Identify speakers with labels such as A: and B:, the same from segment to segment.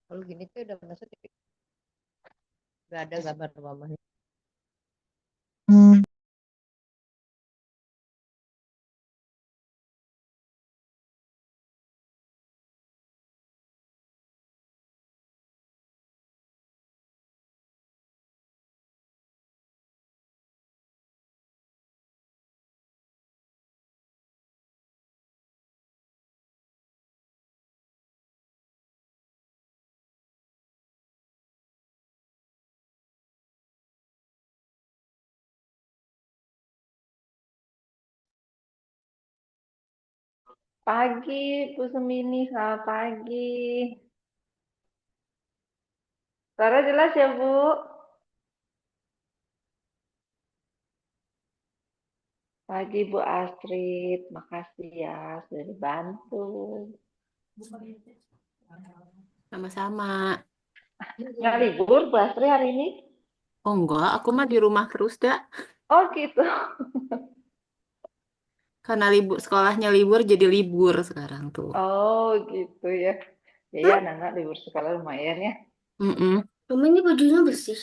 A: Kalau gini tuh udah merasa gak ada gambar mamanya.
B: Pagi, Bu Semini, selamat pagi. Suara jelas ya, Bu? Pagi, Bu Astrid. Makasih ya, sudah dibantu.
C: Sama-sama.
B: Nggak libur, Bu Astrid, hari ini?
C: Oh enggak, aku mah di rumah terus dah.
B: Oh, gitu.
C: Karena libur sekolahnya libur jadi libur sekarang tuh.
B: Oh, gitu ya. Ya, Nana libur sekolah lumayan ya.
C: Mm-mm. Mama ini bajunya bersih.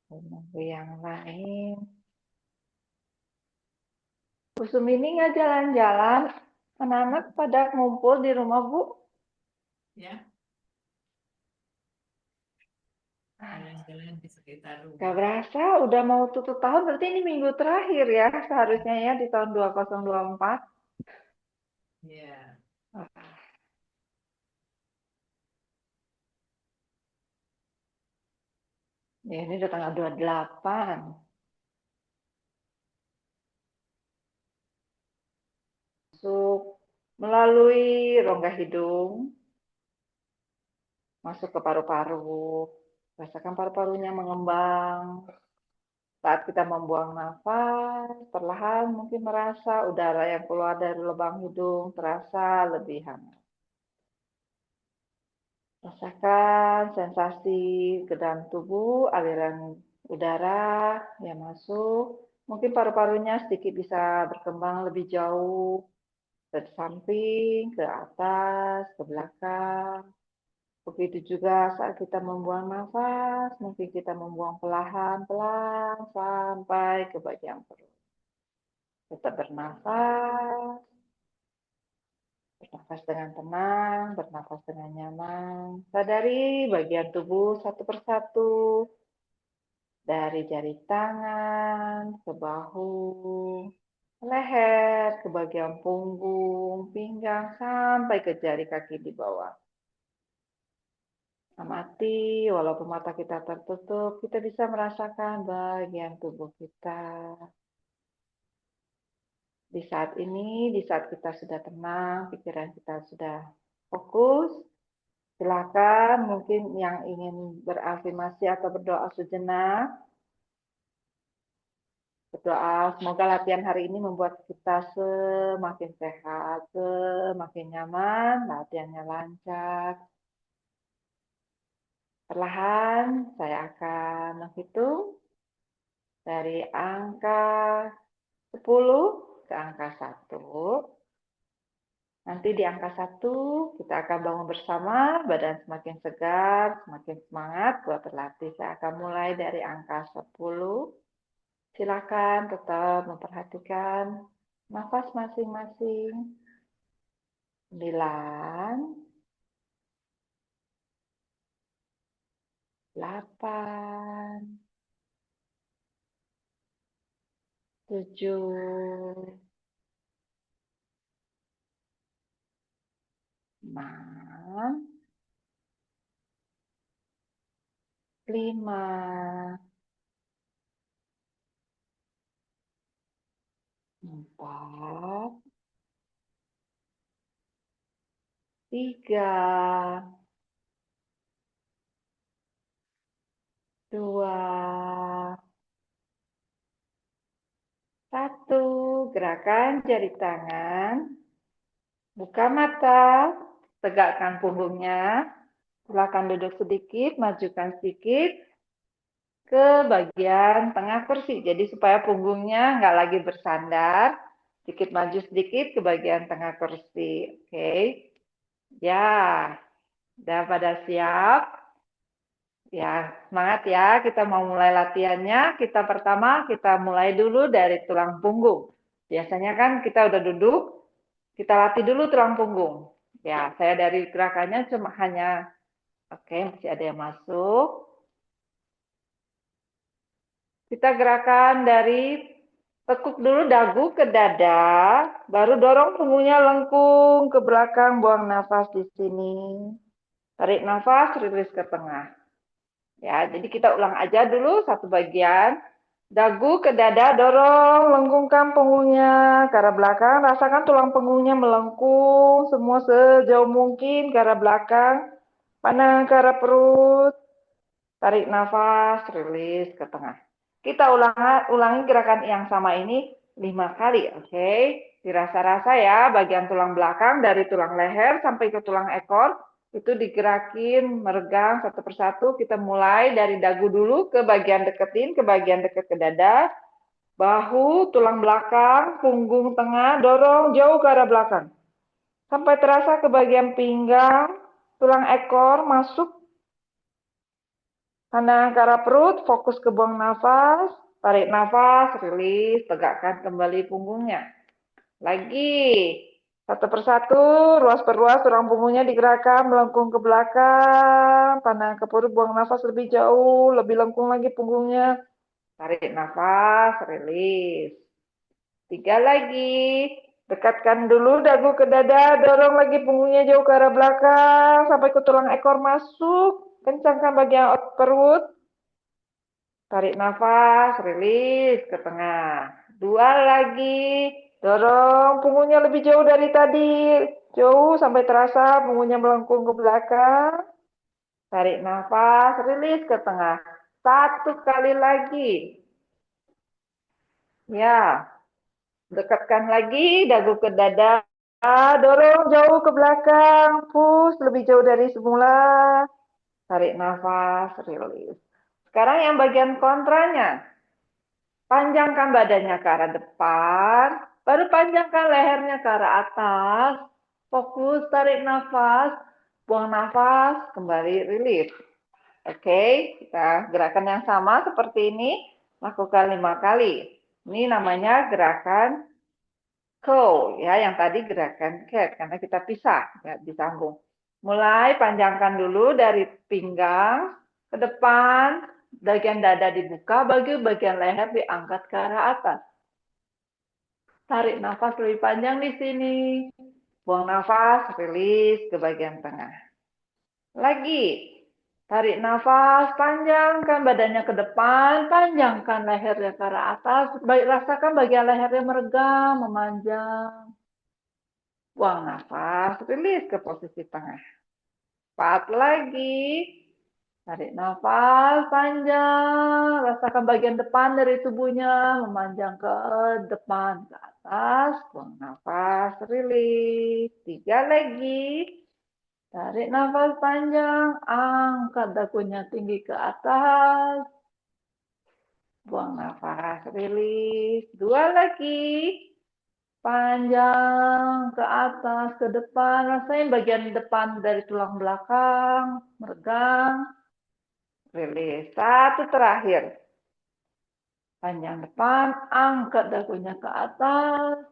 B: Menunggu yang lain. Bu Sumini nggak jalan-jalan? Anak-anak pada ngumpul di rumah, Bu?
A: Ya, jalan-jalan di sekitar
B: Gak
A: rumah.
B: berasa, udah mau tutup tahun, berarti ini minggu terakhir ya, seharusnya ya di tahun 2024.
A: Ya,
B: Ya, ini udah tanggal 28. Masuk melalui rongga hidung, masuk ke paru-paru. Rasakan paru-parunya mengembang. Saat kita membuang nafas, perlahan mungkin merasa udara yang keluar dari lubang hidung terasa lebih hangat. Rasakan sensasi ke dalam tubuh, aliran udara yang masuk. Mungkin paru-parunya sedikit bisa berkembang lebih jauh, ke samping, ke atas, ke belakang. Begitu juga saat kita membuang nafas, mungkin kita membuang pelan-pelan sampai ke bagian perut. Tetap bernafas, bernafas dengan tenang, bernafas dengan nyaman. Sadari bagian tubuh satu persatu, dari jari tangan ke bahu, leher ke bagian punggung, pinggang, sampai ke jari kaki di bawah. Amati, walaupun mata kita tertutup, kita bisa merasakan bagian tubuh kita. Di saat ini, di saat kita sudah tenang, pikiran kita sudah fokus, silakan mungkin yang ingin berafirmasi atau berdoa sejenak, berdoa semoga latihan hari ini membuat kita semakin sehat, semakin nyaman, latihannya lancar. Perlahan saya akan menghitung dari angka 10 ke angka 1. Nanti di angka 1 kita akan bangun bersama, badan semakin segar, semakin semangat buat berlatih. Saya akan mulai dari angka 10. Silakan tetap memperhatikan nafas masing-masing. 9, 8, 7, 6, 5, 4, 3, 2, 1. Gerakan jari tangan. Buka mata, tegakkan punggungnya. Silakan duduk sedikit, majukan sedikit ke bagian tengah kursi. Jadi supaya punggungnya nggak lagi bersandar, Sedikit maju sedikit ke bagian tengah kursi. Oke. Ya, udah pada siap? Ya, semangat ya. Kita mau mulai latihannya. Pertama kita mulai dulu dari tulang punggung. Biasanya kan kita udah duduk, kita latih dulu tulang punggung. Ya, saya dari gerakannya cuma hanya, oke, masih ada yang masuk. Kita gerakan dari tekuk dulu dagu ke dada, baru dorong punggungnya lengkung ke belakang, buang nafas di sini. Tarik nafas, rilis ke tengah. Ya, jadi kita ulang aja dulu satu bagian. Dagu ke dada, dorong, lengkungkan punggungnya ke arah belakang. Rasakan tulang punggungnya melengkung, semua sejauh mungkin ke arah belakang. Pandang ke arah perut. Tarik nafas, rilis ke tengah. Kita ulangi gerakan yang sama ini 5 kali, oke? Dirasa-rasa ya, bagian tulang belakang dari tulang leher sampai ke tulang ekor itu digerakin, meregang satu persatu. Kita mulai dari dagu dulu ke bagian deketin, ke bagian deket ke dada, bahu, tulang belakang, punggung tengah, dorong jauh ke arah belakang. Sampai terasa ke bagian pinggang, tulang ekor masuk, pandang ke arah perut, fokus ke buang nafas, tarik nafas, rilis, tegakkan kembali punggungnya. Lagi, satu persatu, ruas per ruas, tulang punggungnya digerakkan, melengkung ke belakang, pandang ke perut, buang nafas lebih jauh, lebih lengkung lagi punggungnya. Tarik nafas, rilis. 3 lagi, dekatkan dulu dagu ke dada, dorong lagi punggungnya jauh ke arah belakang, sampai ke tulang ekor masuk, kencangkan bagian perut. Tarik nafas, rilis ke tengah. 2 lagi, dorong punggungnya lebih jauh dari tadi. Jauh sampai terasa punggungnya melengkung ke belakang. Tarik nafas, rilis ke tengah. 1 kali lagi. Ya, dekatkan lagi dagu ke dada. Dorong jauh ke belakang. Push lebih jauh dari semula. Tarik nafas, rilis. Sekarang yang bagian kontranya. Panjangkan badannya ke arah depan, baru panjangkan lehernya ke arah atas. Fokus, tarik nafas, buang nafas, kembali rilis. Oke, kita gerakan yang sama seperti ini, lakukan 5 kali. Ini namanya gerakan curl, ya, yang tadi gerakan cat, karena kita pisah, ya, disambung. Mulai panjangkan dulu dari pinggang ke depan, bagian dada dibuka, bagian leher diangkat ke arah atas. Tarik nafas lebih panjang di sini. Buang nafas, rilis ke bagian tengah. Lagi. Tarik nafas, panjangkan badannya ke depan, panjangkan lehernya ke arah atas. Rasakan bagian lehernya meregang, memanjang. Buang nafas, rilis ke posisi tengah. 4 lagi. Tarik nafas panjang, rasakan bagian depan dari tubuhnya memanjang ke depan, ke atas, buang nafas, rilis. 3 lagi, tarik nafas panjang, angkat dagunya tinggi ke atas, buang nafas, rilis. 2 lagi, panjang ke atas, ke depan, rasain bagian depan dari tulang belakang, meregang. Rilis. 1 terakhir. Panjang depan, angkat dagunya ke atas.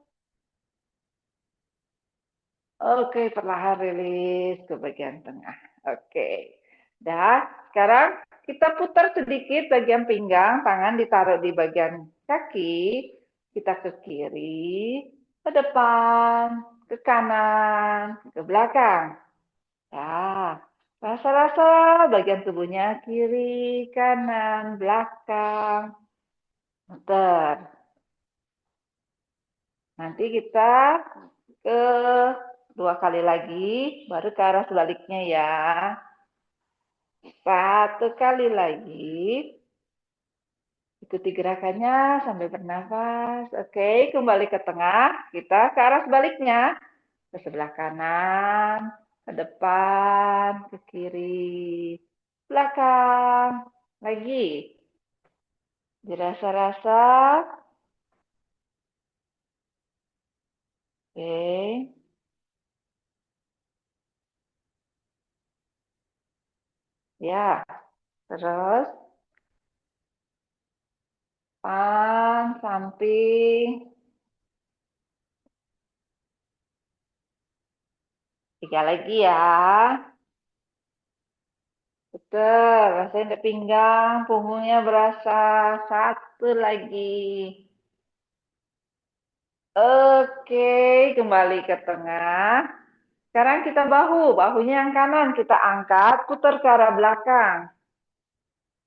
B: Oke, perlahan rilis ke bagian tengah. Oke. Dah, sekarang kita putar sedikit bagian pinggang, tangan ditaruh di bagian kaki, kita ke kiri, ke depan, ke kanan, ke belakang. Ya, rasa-rasa bagian tubuhnya kiri, kanan, belakang. Muter. Nanti kita ke 2 kali lagi, baru ke arah sebaliknya ya. 1 kali lagi. Ikuti gerakannya sambil bernafas. Oke, kembali ke tengah. Kita ke arah sebaliknya. Ke sebelah kanan, ke depan, ke kiri, belakang. Lagi. Dirasa-rasa Oke. Ya, terus depan, samping. 3 lagi ya. Betul, rasain di pinggang, punggungnya berasa. 1 lagi. Oke, kembali ke tengah. Sekarang kita bahunya yang kanan kita angkat, putar ke arah belakang.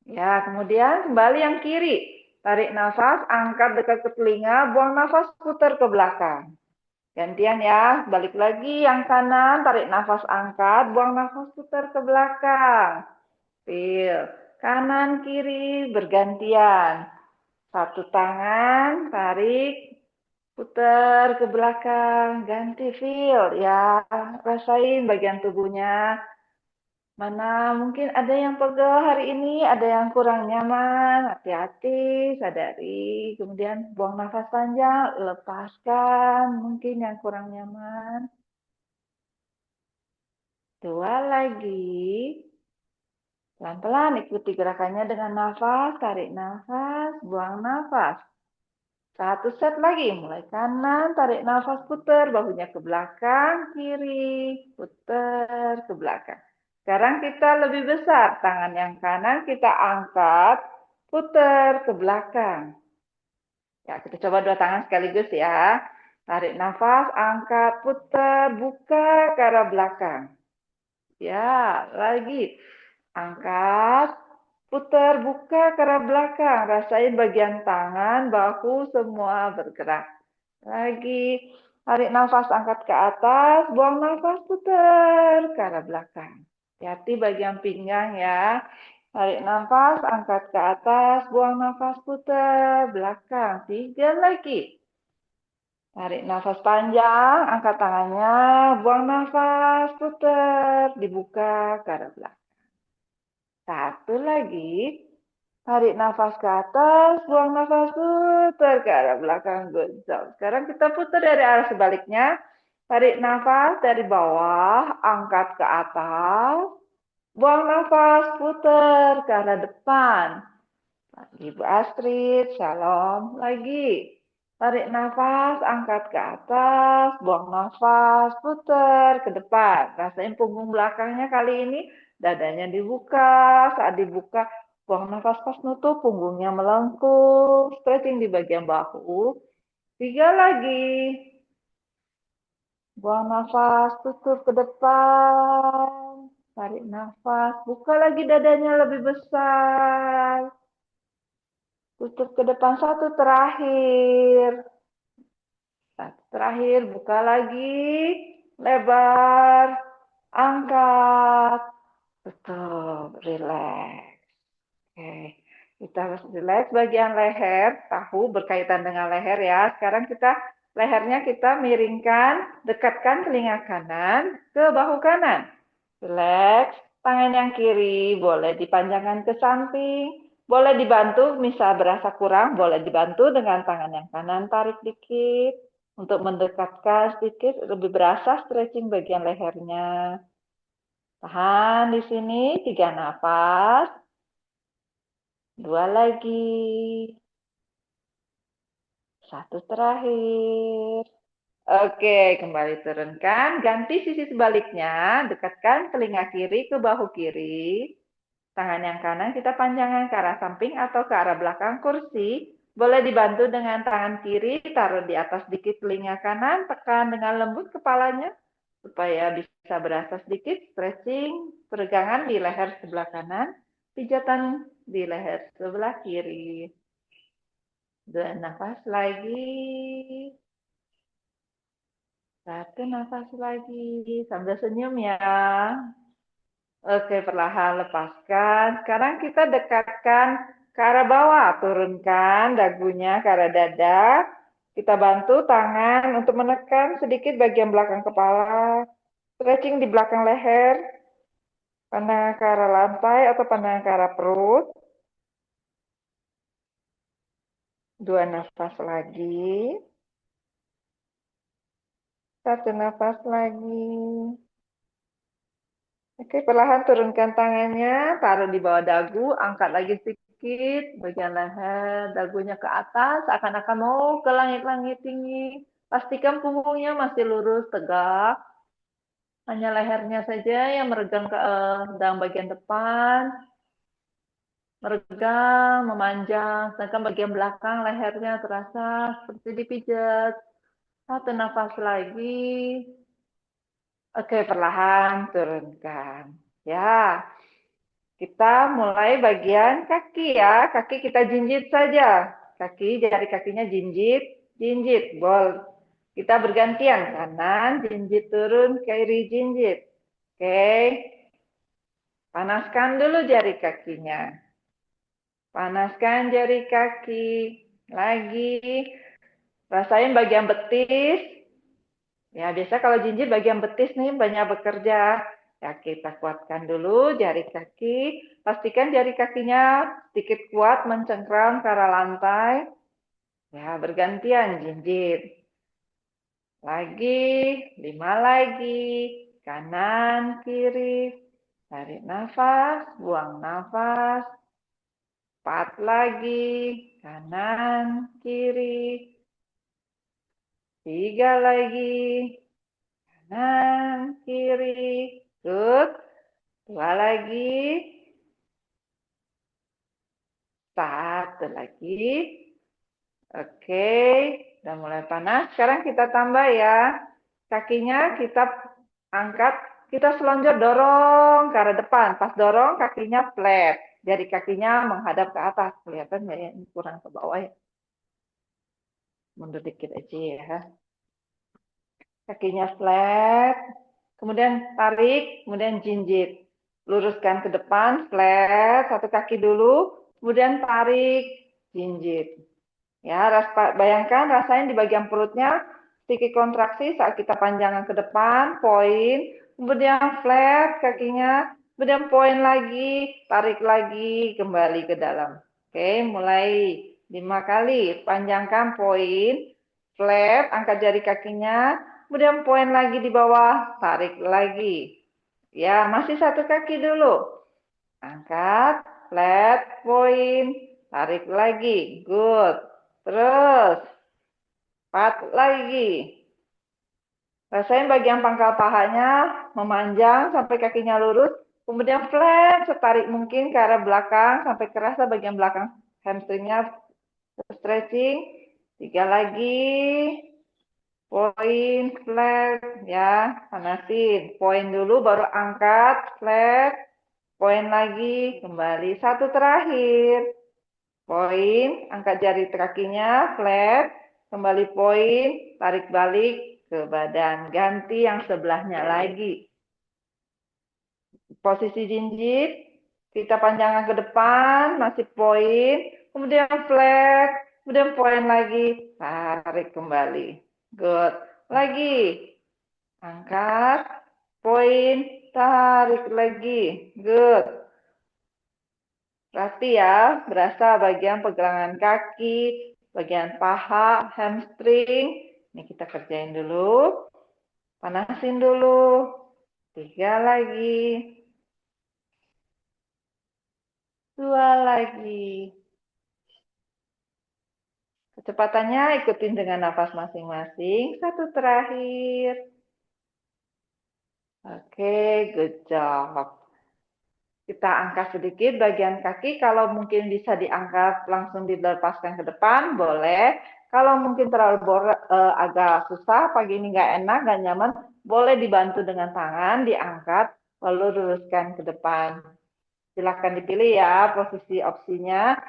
B: Ya, kemudian kembali yang kiri. Tarik nafas, angkat dekat ke telinga, buang nafas, putar ke belakang. Gantian ya, balik lagi yang kanan, tarik nafas, angkat, buang nafas, putar ke belakang. Feel, kanan, kiri, bergantian. 1 tangan, tarik, putar ke belakang, ganti feel ya, rasain bagian tubuhnya. Mana mungkin ada yang pegel hari ini, ada yang kurang nyaman, hati-hati, sadari. Kemudian buang nafas panjang, lepaskan mungkin yang kurang nyaman. 2 lagi. Pelan-pelan ikuti gerakannya dengan nafas, tarik nafas, buang nafas. 1 set lagi, mulai kanan, tarik nafas, putar, bahunya ke belakang, kiri, putar ke belakang. Sekarang kita lebih besar, tangan yang kanan kita angkat, putar ke belakang. Ya, kita coba 2 tangan sekaligus ya. Tarik nafas, angkat, putar, buka ke arah belakang. Ya, lagi. Angkat, putar, buka ke arah belakang. Rasain bagian tangan, bahu, semua bergerak. Lagi. Tarik nafas, angkat ke atas. Buang nafas, putar ke arah belakang. Hati-hati bagian pinggang ya. Tarik nafas, angkat ke atas. Buang nafas, putar. Belakang. 3 lagi. Tarik nafas panjang, angkat tangannya. Buang nafas, putar. Dibuka ke arah belakang. 1 lagi. Tarik nafas ke atas, buang nafas, putar ke arah belakang. Good job. Sekarang kita putar dari arah sebaliknya. Tarik nafas dari bawah, angkat ke atas. Buang nafas, putar ke arah depan. Ibu Astrid, shalom. Lagi. Tarik nafas, angkat ke atas. Buang nafas, putar ke depan. Rasain punggung belakangnya kali ini. Dadanya dibuka. Saat dibuka, buang nafas pas nutup. Punggungnya melengkung. Stretching di bagian bahu. 3 lagi. Buang nafas, tutup ke depan. Tarik nafas. Buka lagi dadanya lebih besar. Tutup ke depan. 1 terakhir. 1 terakhir. Buka lagi. Lebar. Angkat. Tutup. Relax. Oke. Kita harus relax bagian leher. Tahu berkaitan dengan leher ya. Sekarang lehernya kita miringkan. Dekatkan telinga kanan ke bahu kanan. Relax. Tangan yang kiri boleh dipanjangkan ke samping. Boleh dibantu, misal berasa kurang, boleh dibantu dengan tangan yang kanan, tarik dikit. Untuk mendekatkan sedikit, lebih berasa stretching bagian lehernya. Tahan di sini, 3 nafas. 2 lagi. 1 terakhir. Oke, kembali turunkan. Ganti sisi sebaliknya. Dekatkan telinga kiri ke bahu kiri. Tangan yang kanan kita panjangkan ke arah samping atau ke arah belakang kursi. Boleh dibantu dengan tangan kiri, taruh di atas sedikit telinga kanan, tekan dengan lembut kepalanya, supaya bisa berasa sedikit stretching, peregangan di leher sebelah kanan, pijatan di leher sebelah kiri. 2 nafas lagi. 1 nafas lagi, sambil senyum ya. Oke, perlahan lepaskan. Sekarang kita dekatkan ke arah bawah. Turunkan dagunya ke arah dada. Kita bantu tangan untuk menekan sedikit bagian belakang kepala. Stretching di belakang leher. Pandangan ke arah lantai atau pandangan ke arah perut. 2 nafas lagi. Satu nafas lagi. Oke, perlahan turunkan tangannya, taruh di bawah dagu, angkat lagi sedikit, bagian leher, dagunya ke atas, akan-akan mau ke langit-langit tinggi. Pastikan punggungnya masih lurus, tegak. Hanya lehernya saja yang meregang ke dalam bagian depan, meregang, memanjang, sedangkan bagian belakang lehernya terasa seperti dipijat. Satu nafas lagi. Oke, perlahan turunkan. Ya, kita mulai bagian kaki ya. Kaki kita jinjit saja. Kaki, jari kakinya jinjit, jinjit. Bol. Kita bergantian. Kanan, jinjit turun, kiri jinjit. Oke. Panaskan dulu jari kakinya. Panaskan jari kaki. Lagi. Rasain bagian betis. Ya, biasa kalau jinjit bagian betis nih banyak bekerja. Ya, kita kuatkan dulu jari kaki. Pastikan jari kakinya sedikit kuat mencengkram ke arah lantai. Ya, bergantian jinjit. Lagi, 5 lagi. Kanan, kiri. Tarik nafas, buang nafas. 4 lagi. Kanan, kiri. 3 lagi. Kanan, kiri. Good. 2 lagi. 1 lagi. Oke, udah mulai panas. Sekarang kita tambah ya. Kakinya kita angkat, kita selonjor dorong ke arah depan. Pas dorong kakinya flat. Jadi kakinya menghadap ke atas. Kelihatan nggak ya? Ini kurang ke bawah ya. Mundur dikit aja ya. Kakinya flat. Kemudian tarik, kemudian jinjit. Luruskan ke depan, flat. Satu kaki dulu. Kemudian tarik, jinjit. Ya, bayangkan rasain di bagian perutnya sedikit kontraksi saat kita panjangkan ke depan, poin, kemudian flat kakinya, kemudian poin lagi, tarik lagi, kembali ke dalam. Oke, mulai 5 kali, panjangkan poin, flat, angkat jari kakinya, kemudian poin lagi di bawah, tarik lagi. Ya, masih satu kaki dulu. Angkat, flat, poin, tarik lagi, good. Terus, 4 lagi. Rasain bagian pangkal pahanya memanjang sampai kakinya lurus. Kemudian flat, setarik mungkin ke arah belakang sampai kerasa bagian belakang hamstringnya stretching. 3 lagi. Poin, flat, ya, panasin. Poin dulu, baru angkat, flat. Poin lagi, kembali. 1 terakhir. Poin, angkat jari kakinya, flat, kembali poin, tarik balik ke badan. Ganti yang sebelahnya lagi. Posisi jinjit, kita panjangkan ke depan, masih poin, kemudian flat, kemudian poin lagi, tarik kembali. Good. Lagi, angkat, poin, tarik lagi. Good. Berarti ya, berasa bagian pergelangan kaki, bagian paha, hamstring. Ini kita kerjain dulu. Panasin dulu. 3 lagi. 2 lagi. Kecepatannya ikutin dengan nafas masing-masing. 1 terakhir. Oke, good job. Kita angkat sedikit bagian kaki, kalau mungkin bisa diangkat langsung dilepaskan ke depan, boleh. Kalau mungkin terlalu agak susah, pagi ini nggak enak, nggak nyaman, boleh dibantu dengan tangan, diangkat, lalu luruskan ke depan. Silahkan dipilih ya posisi opsinya.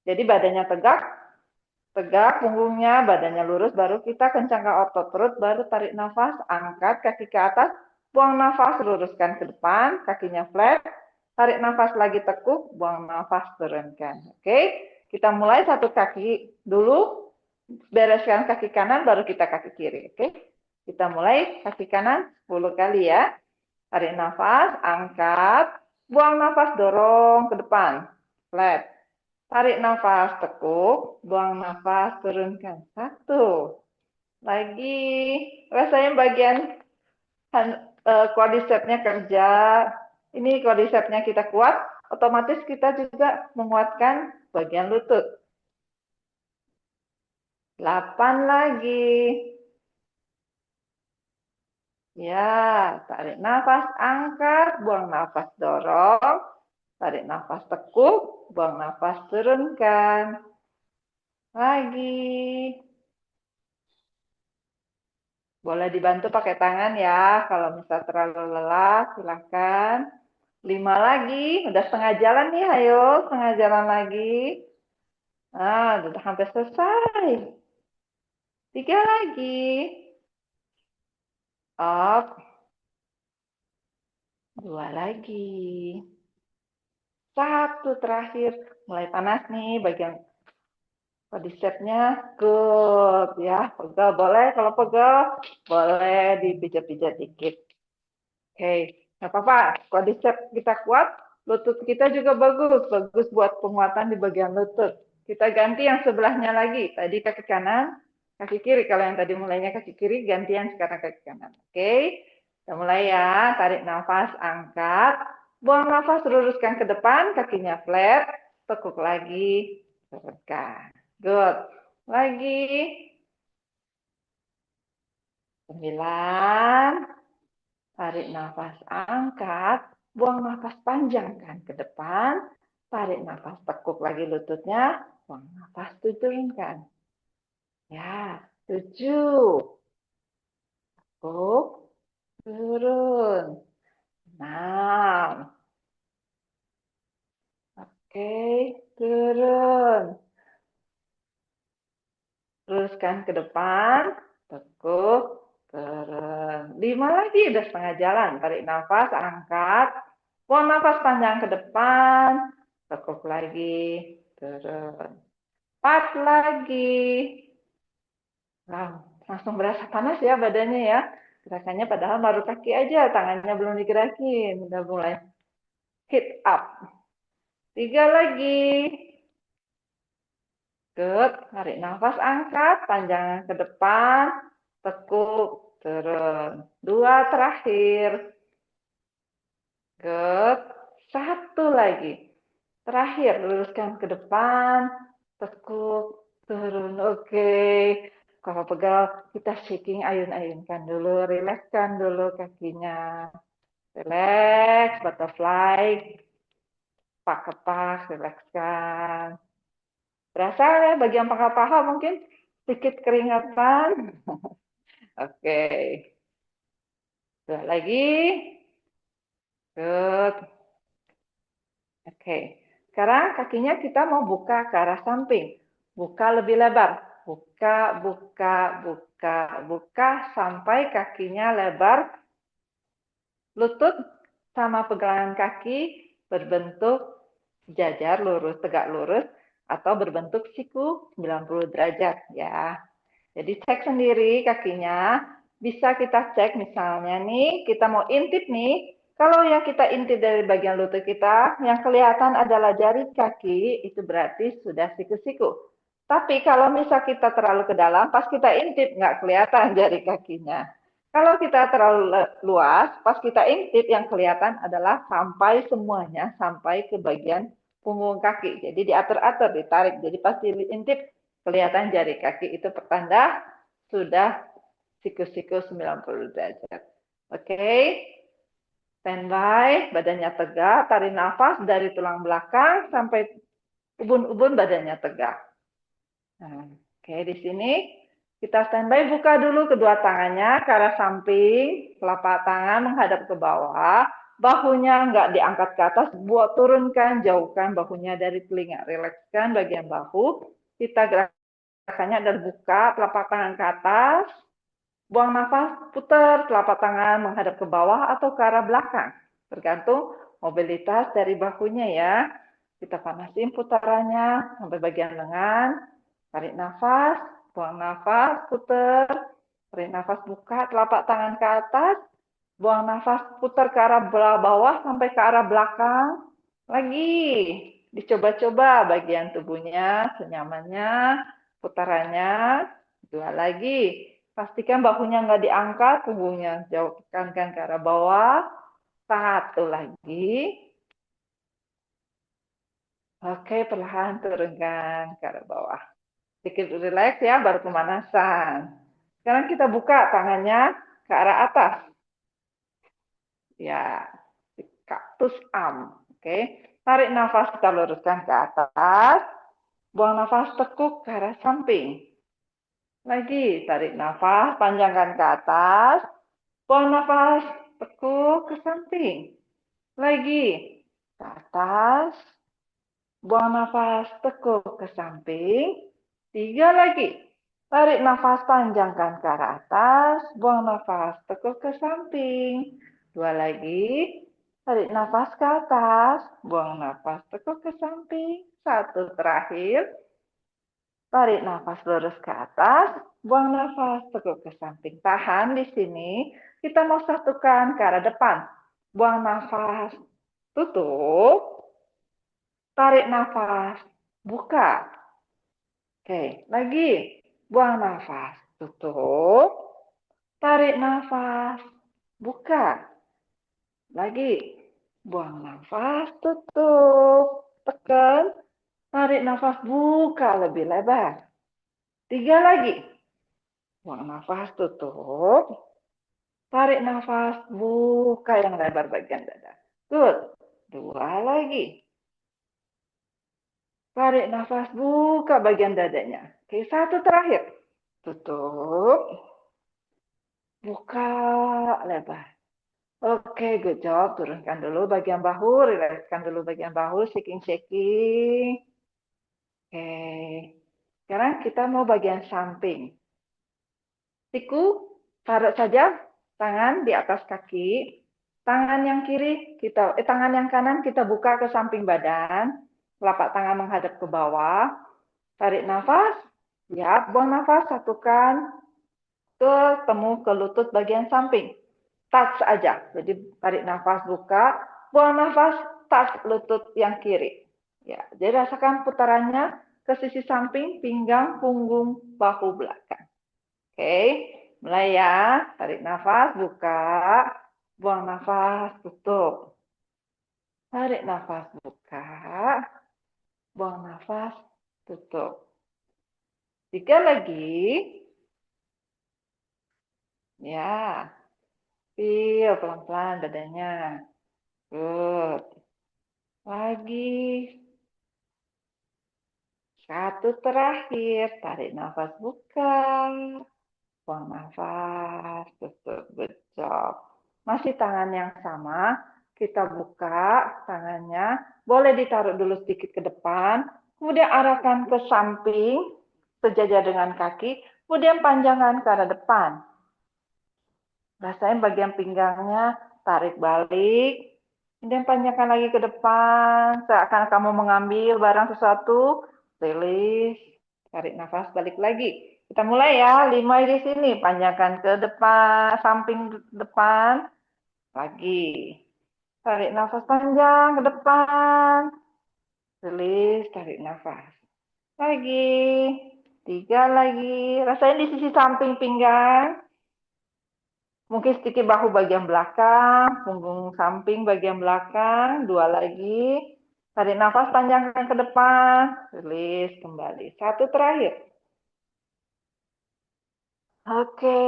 B: Jadi badannya tegak, punggungnya, badannya lurus, baru kita kencangkan otot perut, baru tarik nafas, angkat kaki ke atas, buang nafas, luruskan ke depan, kakinya flat, tarik nafas lagi tekuk, buang nafas, turunkan. Oke, kita mulai 1 kaki dulu, bereskan kaki kanan, baru kita kaki kiri. Oke, kita mulai kaki kanan 10 kali ya. Tarik nafas, angkat, buang nafas, dorong ke depan, flat. Tarik nafas, tekuk, buang nafas, turunkan. 1. Lagi. Rasanya bagian quadricepsnya kerja. Ini quadricepsnya kita kuat, otomatis kita juga menguatkan bagian lutut. 8 lagi. Ya, tarik nafas, angkat, buang nafas, dorong. Tarik nafas, tekuk, buang nafas, turunkan. Lagi. Boleh dibantu pakai tangan ya. Kalau misal terlalu lelah, silahkan. 5 lagi. Udah setengah jalan nih, ayo. Setengah jalan lagi. Nah, udah hampir selesai. 3 lagi. Up. 2 lagi. 1 terakhir. Mulai panas nih bagian quadricepsnya. Good ya. Pegal boleh. Kalau pegal boleh dipijat-pijat dikit. Oke, nggak apa-apa. Quadriceps kita kuat, lutut kita juga bagus. Bagus buat penguatan di bagian lutut. Kita ganti yang sebelahnya lagi. Tadi kaki kanan, kaki kiri. Kalau yang tadi mulainya kaki kiri, gantian sekarang kaki kanan. Oke, kita mulai ya. Tarik nafas, angkat. Buang nafas, luruskan ke depan, kakinya flat. Tekuk lagi, turunkan. Good. Lagi. 9. Tarik nafas, angkat. Buang nafas, panjangkan ke depan. Tarik nafas, tekuk lagi lututnya. Buang nafas, turunkan. Ya, 7. Tekuk, turun. 6. Oke, turun. Teruskan ke depan. Tekuk, turun. 5 lagi, udah setengah jalan. Tarik nafas, angkat. Buang nafas panjang ke depan. Tekuk lagi, turun. 4 lagi. Wow, langsung berasa panas ya badannya ya. Gerakannya padahal baru kaki aja, tangannya belum digerakin. Udah mulai hit up. 3 lagi. Good. Tarik nafas, angkat. Panjang ke depan. Tekuk, turun. 2 terakhir. Good. 1 lagi. Terakhir, luruskan ke depan. Tekuk, turun. Oke. Kalau pegal, kita shaking, ayun-ayunkan dulu. Rilekskan dulu kakinya. Relax, butterfly. Kepak-kepak, rilekskan. Berasa ya bagian pangkal paha mungkin sedikit keringatan. Oke. 2 lagi. Good. Oke. Sekarang kakinya kita mau buka ke arah samping. Buka lebih lebar. Buka, buka, buka, buka sampai kakinya lebar. Lutut sama pegangan kaki berbentuk jajar lurus, tegak lurus, atau berbentuk siku 90 derajat ya. Jadi cek sendiri kakinya, bisa kita cek misalnya nih, kita mau intip nih, kalau yang kita intip dari bagian lutut kita, yang kelihatan adalah jari kaki, itu berarti sudah siku-siku. Tapi kalau misal kita terlalu ke dalam, pas kita intip nggak kelihatan jari kakinya. Kalau kita terlalu luas, pas kita intip yang kelihatan adalah sampai semuanya, sampai ke bagian punggung kaki. Jadi diatur-atur, ditarik. Jadi pas diintip kelihatan jari kaki, itu pertanda sudah siku-siku 90 derajat. Oke, standby, badannya tegak, tarik nafas dari tulang belakang sampai ubun-ubun badannya tegak. Nah, oke, di sini kita standby, buka dulu kedua tangannya ke arah samping, telapak tangan menghadap ke bawah, bahunya nggak diangkat ke atas, buat turunkan, jauhkan bahunya dari telinga, rilekskan bagian bahu, kita gerakannya adalah buka telapak tangan ke atas, buang nafas, putar telapak tangan menghadap ke bawah atau ke arah belakang, tergantung mobilitas dari bahunya ya. Kita panasin putarannya sampai bagian lengan, tarik nafas, buang nafas, putar, tarik nafas, buka telapak tangan ke atas, buang nafas, putar ke arah bawah sampai ke arah belakang. Lagi, dicoba-coba bagian tubuhnya, senyamannya, putarannya. 2 lagi, Pastikan bahunya nggak diangkat, punggungnya jauhkan ke arah bawah. Satu lagi. Oke, perlahan turunkan ke arah bawah. Sedikit relax ya, baru pemanasan. Sekarang kita buka tangannya ke arah atas. Ya, kaktus arm. Oke, tarik nafas, kita luruskan ke atas. Buang nafas, tekuk ke arah samping. Lagi, tarik nafas, panjangkan ke atas. Buang nafas, tekuk ke samping. Lagi, ke atas. Buang nafas, tekuk ke samping. 3 lagi. Tarik nafas, panjangkan ke arah atas. Buang nafas, tekuk ke samping. 2 lagi. Tarik nafas ke atas. Buang nafas, tekuk ke samping. 1 terakhir. Tarik nafas lurus ke atas. Buang nafas, tekuk ke samping. Tahan di sini. Kita mau satukan ke arah depan. Buang nafas, tutup. Tarik nafas, buka. Oke, lagi. Buang nafas, tutup. Tarik nafas, buka. Lagi. Buang nafas, tutup. Tekan. Tarik nafas, buka lebih lebar. 3 lagi. Buang nafas, tutup. Tarik nafas, buka yang lebar bagian dada. Good. 2 lagi. Tarik nafas, buka bagian dadanya. Oke, 1 terakhir. Tutup. Buka lebar. Oke, good job. Turunkan dulu bagian bahu, rilekskan dulu bagian bahu, shaking-shaking. Oke. Sekarang kita mau bagian samping. Siku, taruh saja tangan di atas kaki. Tangan yang tangan yang kanan kita buka ke samping badan. Telapak tangan menghadap ke bawah. Tarik nafas. Ya, buang nafas, satukan ketemu ke lutut bagian samping. Touch aja. Jadi tarik nafas, buka. Buang nafas, touch lutut yang kiri. Ya, jadi rasakan putarannya ke sisi samping, pinggang, punggung, bahu belakang. Oke, mulai ya. Tarik nafas, buka. Buang nafas, tutup. Tarik nafas, buka. Buang nafas, tutup. 3 lagi. Ya, feel pelan-pelan dadanya. Good. Lagi. 1 terakhir. Tarik nafas, buka. Buang nafas, tutup. Good job. Masih tangan yang sama. Kita buka tangannya. Boleh ditaruh dulu sedikit ke depan. Kemudian arahkan ke samping. Sejajar dengan kaki. Kemudian panjangkan ke arah depan. Rasain bagian pinggangnya, tarik balik, kemudian panjangkan lagi ke depan, seakan kamu mengambil barang sesuatu, rilis, tarik nafas, balik lagi. Kita mulai ya, 5 di sini, panjangkan ke depan, samping depan, lagi. Tarik nafas panjang ke depan, rilis, tarik nafas. Lagi, 3 lagi, rasain di sisi samping pinggang. Mungkin sedikit bahu bagian belakang, punggung samping bagian belakang, 2 lagi. Tarik nafas panjangkan ke depan, rilis kembali. 1 terakhir. Oke,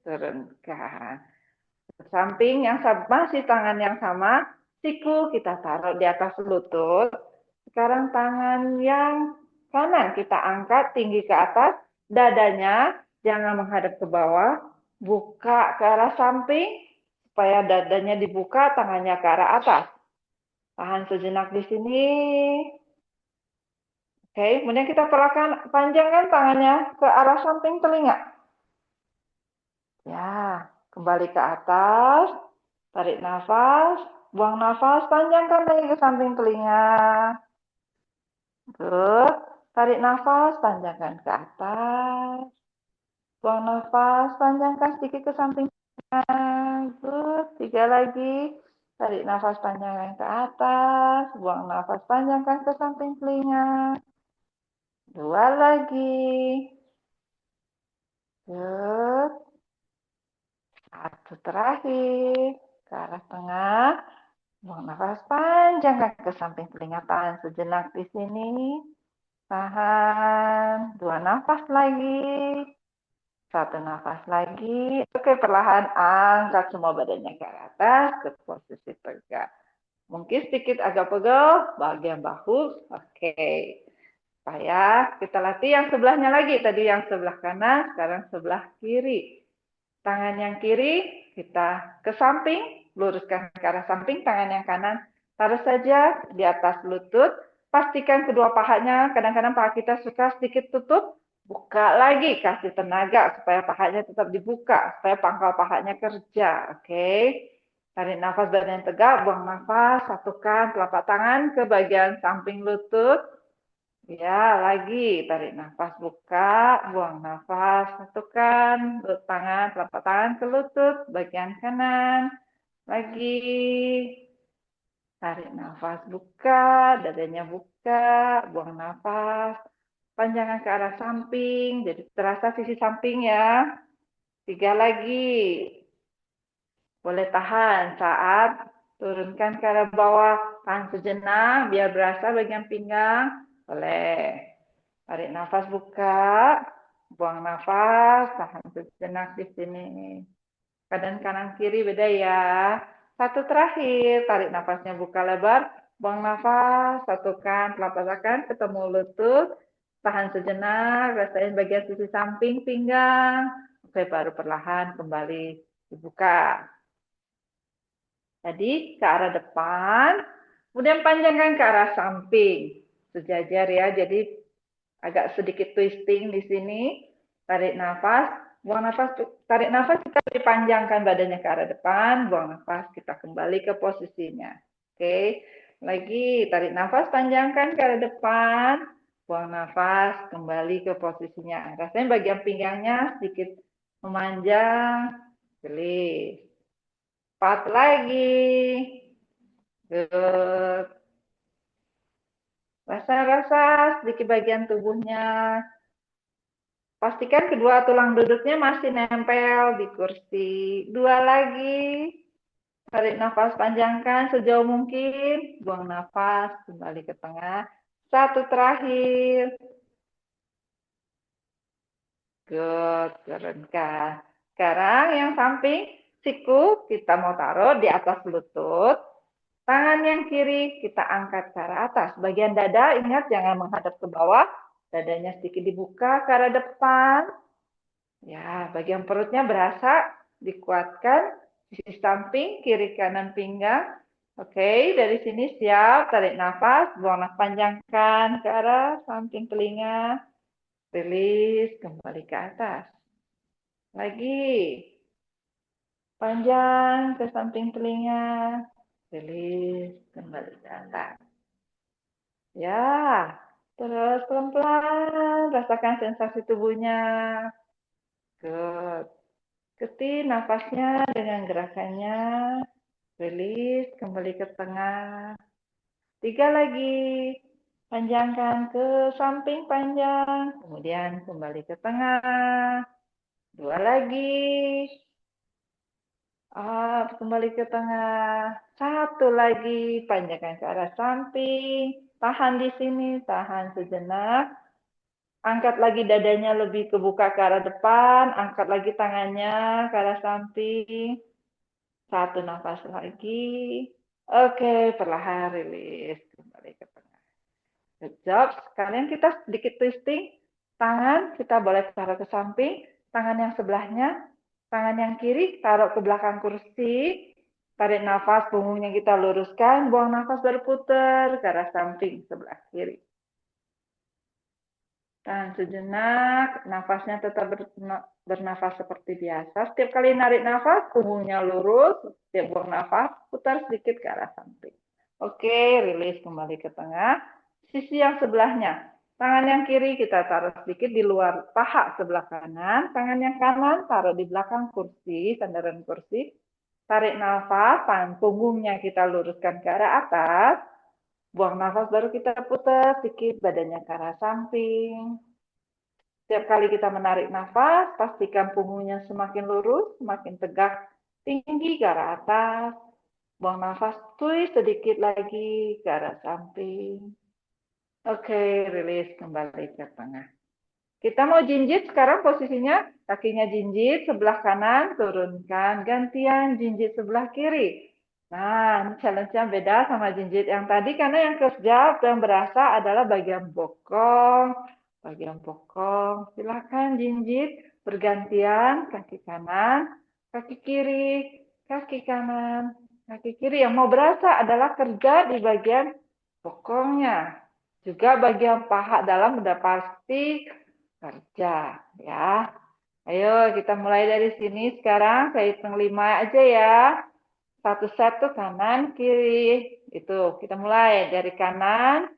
B: turunkan. Samping yang masih tangan yang sama, siku kita taruh di atas lutut. Sekarang tangan yang kanan kita angkat tinggi ke atas, dadanya jangan menghadap ke bawah, buka ke arah samping, supaya dadanya dibuka, tangannya ke arah atas. Tahan sejenak di sini. Oke, kemudian kita perlahan panjangkan tangannya ke arah samping telinga. Ya, kembali ke atas, tarik nafas, buang nafas, panjangkan lagi ke samping telinga. Good. Tarik nafas, panjangkan ke atas. Buang nafas, panjangkan sedikit ke samping. Good. 3 lagi. Tarik nafas, panjangkan ke atas. Buang nafas, panjangkan ke samping telinga. 2 lagi. Good. Satu terakhir, ke arah tengah. Buang nafas panjang ke samping telinga, tahan sejenak di sini. Tahan, 2 nafas lagi. 1 nafas lagi. Oke, perlahan angkat semua badannya ke atas, ke posisi tegak. Mungkin sedikit agak pegel, bagian bahu. Oke. Supaya kita latih yang sebelahnya lagi. Tadi yang sebelah kanan, sekarang sebelah kiri. Tangan yang kiri kita ke samping, luruskan ke arah samping, tangan yang kanan taruh saja di atas lutut. Pastikan kedua pahanya, kadang-kadang paha kita suka sedikit tutup, buka lagi, kasih tenaga supaya pahanya tetap dibuka, supaya pangkal pahanya kerja. Oke. Tarik nafas badan tegak, buang nafas, satukan telapak tangan ke bagian samping lutut. Ya, lagi tarik nafas, buka, buang nafas, satukan tangan, telapak tangan ke lutut, bagian kanan. Lagi tarik nafas, buka, dadanya buka, buang nafas, panjangkan ke arah samping, jadi terasa sisi samping ya. 3 lagi. Boleh tahan saat turunkan ke arah bawah, tahan sejenak biar berasa bagian pinggang. Boleh. Tarik nafas, buka, buang nafas, tahan sejenak di sini. Badan kanan kiri beda ya. Satu terakhir, tarik nafasnya, buka lebar, buang nafas, satukan telapak tangan ketemu lutut, tahan sejenak, rasain bagian sisi samping pinggang. Oke, baru perlahan kembali dibuka. Jadi ke arah depan, kemudian panjangkan ke arah samping. Sejajar ya, jadi agak sedikit twisting di sini. Tarik nafas, buang nafas, tarik nafas kita dipanjangkan badannya ke arah depan, buang nafas kita kembali ke posisinya. Oke, lagi tarik nafas, panjangkan ke arah depan, buang nafas kembali ke posisinya. Rasanya bagian pinggangnya sedikit memanjang, gelis. 4 lagi. Good. Rasa-rasa sedikit bagian tubuhnya. Pastikan kedua tulang duduknya masih nempel di kursi. 2 lagi. Tarik nafas, panjangkan sejauh mungkin. Buang nafas, kembali ke tengah. 1 terakhir. Good, turunkan. Sekarang yang samping, siku kita mau taruh di atas lutut. Tangan yang kiri kita angkat ke arah atas. Bagian dada, ingat jangan menghadap ke bawah. Dadanya sedikit dibuka ke arah depan. Ya, bagian perutnya berasa dikuatkan. Sisi samping, kiri kanan pinggang. Oke, dari sini siap. Tarik nafas, buang nafas, panjangkan ke arah samping telinga. Rilis, kembali ke atas. Lagi. Panjang ke samping telinga. Rilis, kembali ke atas. Ya, terus pelan-pelan rasakan sensasi tubuhnya. Good. Ikuti nafasnya dengan gerakannya. Rilis, kembali ke tengah. 3 lagi. Panjangkan ke samping panjang. Kemudian kembali ke tengah. 2 lagi. Up, kembali ke tengah. 1 lagi. Panjangkan ke arah samping. Tahan di sini, tahan sejenak. Angkat lagi dadanya lebih kebuka ke arah depan. Angkat lagi tangannya ke arah samping. 1 nafas lagi. Oke, perlahan rilis. Kembali ke tengah. Good job. Sekalian kita sedikit twisting. Tangan kita boleh taruh ke samping. Tangan yang sebelahnya. Tangan yang kiri taruh ke belakang kursi. Tarik nafas, punggungnya kita luruskan. Buang nafas baru putar ke arah samping sebelah kiri. Tahan sejenak, nafasnya tetap bernafas seperti biasa. Setiap kali narik nafas, punggungnya lurus. Setiap buang nafas, putar sedikit ke arah samping. Oke, rilis kembali ke tengah. Sisi yang sebelahnya. Tangan yang kiri kita taruh sedikit di luar paha sebelah kanan. Tangan yang kanan taruh di belakang kursi, sandaran kursi. Tarik nafas, punggungnya kita luruskan ke arah atas. Buang nafas baru kita putar sedikit badannya ke arah samping. Setiap kali kita menarik nafas, pastikan punggungnya semakin lurus, semakin tegak tinggi ke arah atas. Buang nafas, twist sedikit lagi ke arah samping. Oke, rilis kembali ke tengah. Kita mau jinjit sekarang posisinya, kakinya jinjit sebelah kanan, turunkan, gantian jinjit sebelah kiri. Nah, ini challenge-nya beda sama jinjit yang tadi, karena yang kerja, yang berasa adalah bagian bokong. Bagian bokong, silakan jinjit, bergantian, kaki kanan, kaki kiri, kaki kanan, kaki kiri. Yang mau berasa adalah kerja di bagian bokongnya. Juga bagian paha dalam udah pasti kerja ya. Ayo kita mulai dari sini sekarang. Saya hitung 5 aja ya. Satu-satu kanan kiri. Itu kita mulai dari kanan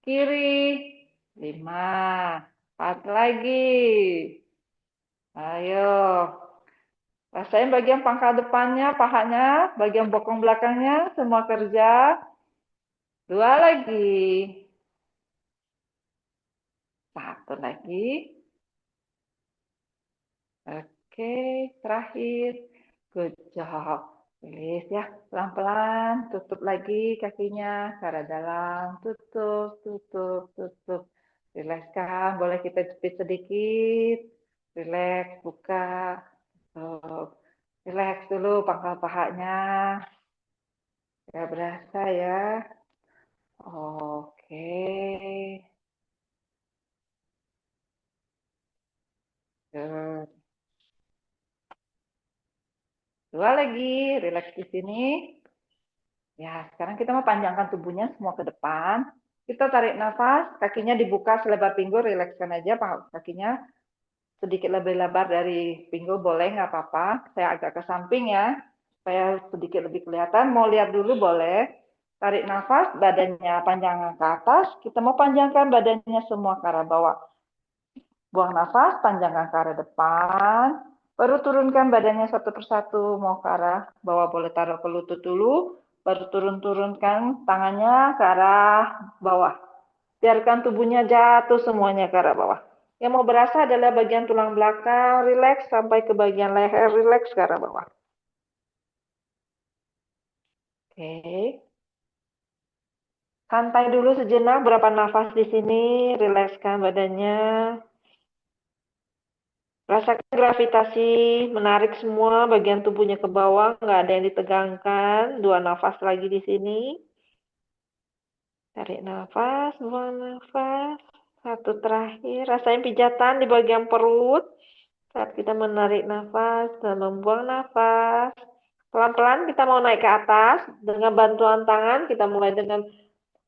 B: kiri 5. 4 lagi. Ayo. Rasain bagian pangkal depannya, pahanya, bagian bokong belakangnya, semua kerja. 2 lagi. 1 lagi. Oke, terakhir. Good job. Rilis ya, pelan-pelan. Tutup lagi kakinya, ke arah dalam. Tutup, tutup, tutup. Rilekskan, boleh kita jepit sedikit. Rileks, buka. Tutup. Rileks dulu pangkal pahanya. Ya berasa ya. Oke. Good. 2 lagi, rileks di sini. Ya, sekarang kita mau panjangkan tubuhnya semua ke depan. Kita tarik nafas, kakinya dibuka selebar pinggul, rilekskan aja kakinya. Sedikit lebih lebar dari pinggul boleh, nggak apa-apa. Saya agak ke samping ya, supaya sedikit lebih kelihatan. Mau lihat dulu boleh. Tarik nafas, badannya panjangkan ke atas. Kita mau panjangkan badannya semua ke arah bawah. Buang nafas, panjangkan ke arah depan. Baru turunkan badannya satu persatu, mau ke arah bawah, boleh taruh ke lutut dulu. Baru turunkan tangannya ke arah bawah. Biarkan tubuhnya jatuh semuanya ke arah bawah. Yang mau berasa adalah bagian tulang belakang, rileks sampai ke bagian leher, rileks ke arah bawah. Oke. Santai dulu sejenak, berapa nafas di sini, rilekskan badannya. Rasakan gravitasi, menarik semua bagian tubuhnya ke bawah, nggak ada yang ditegangkan. 2 nafas lagi di sini. Tarik nafas, buang nafas. 1 terakhir, rasain pijatan di bagian perut. Saat kita menarik nafas dan membuang nafas. Pelan-pelan kita mau naik ke atas. Dengan bantuan tangan, kita mulai dengan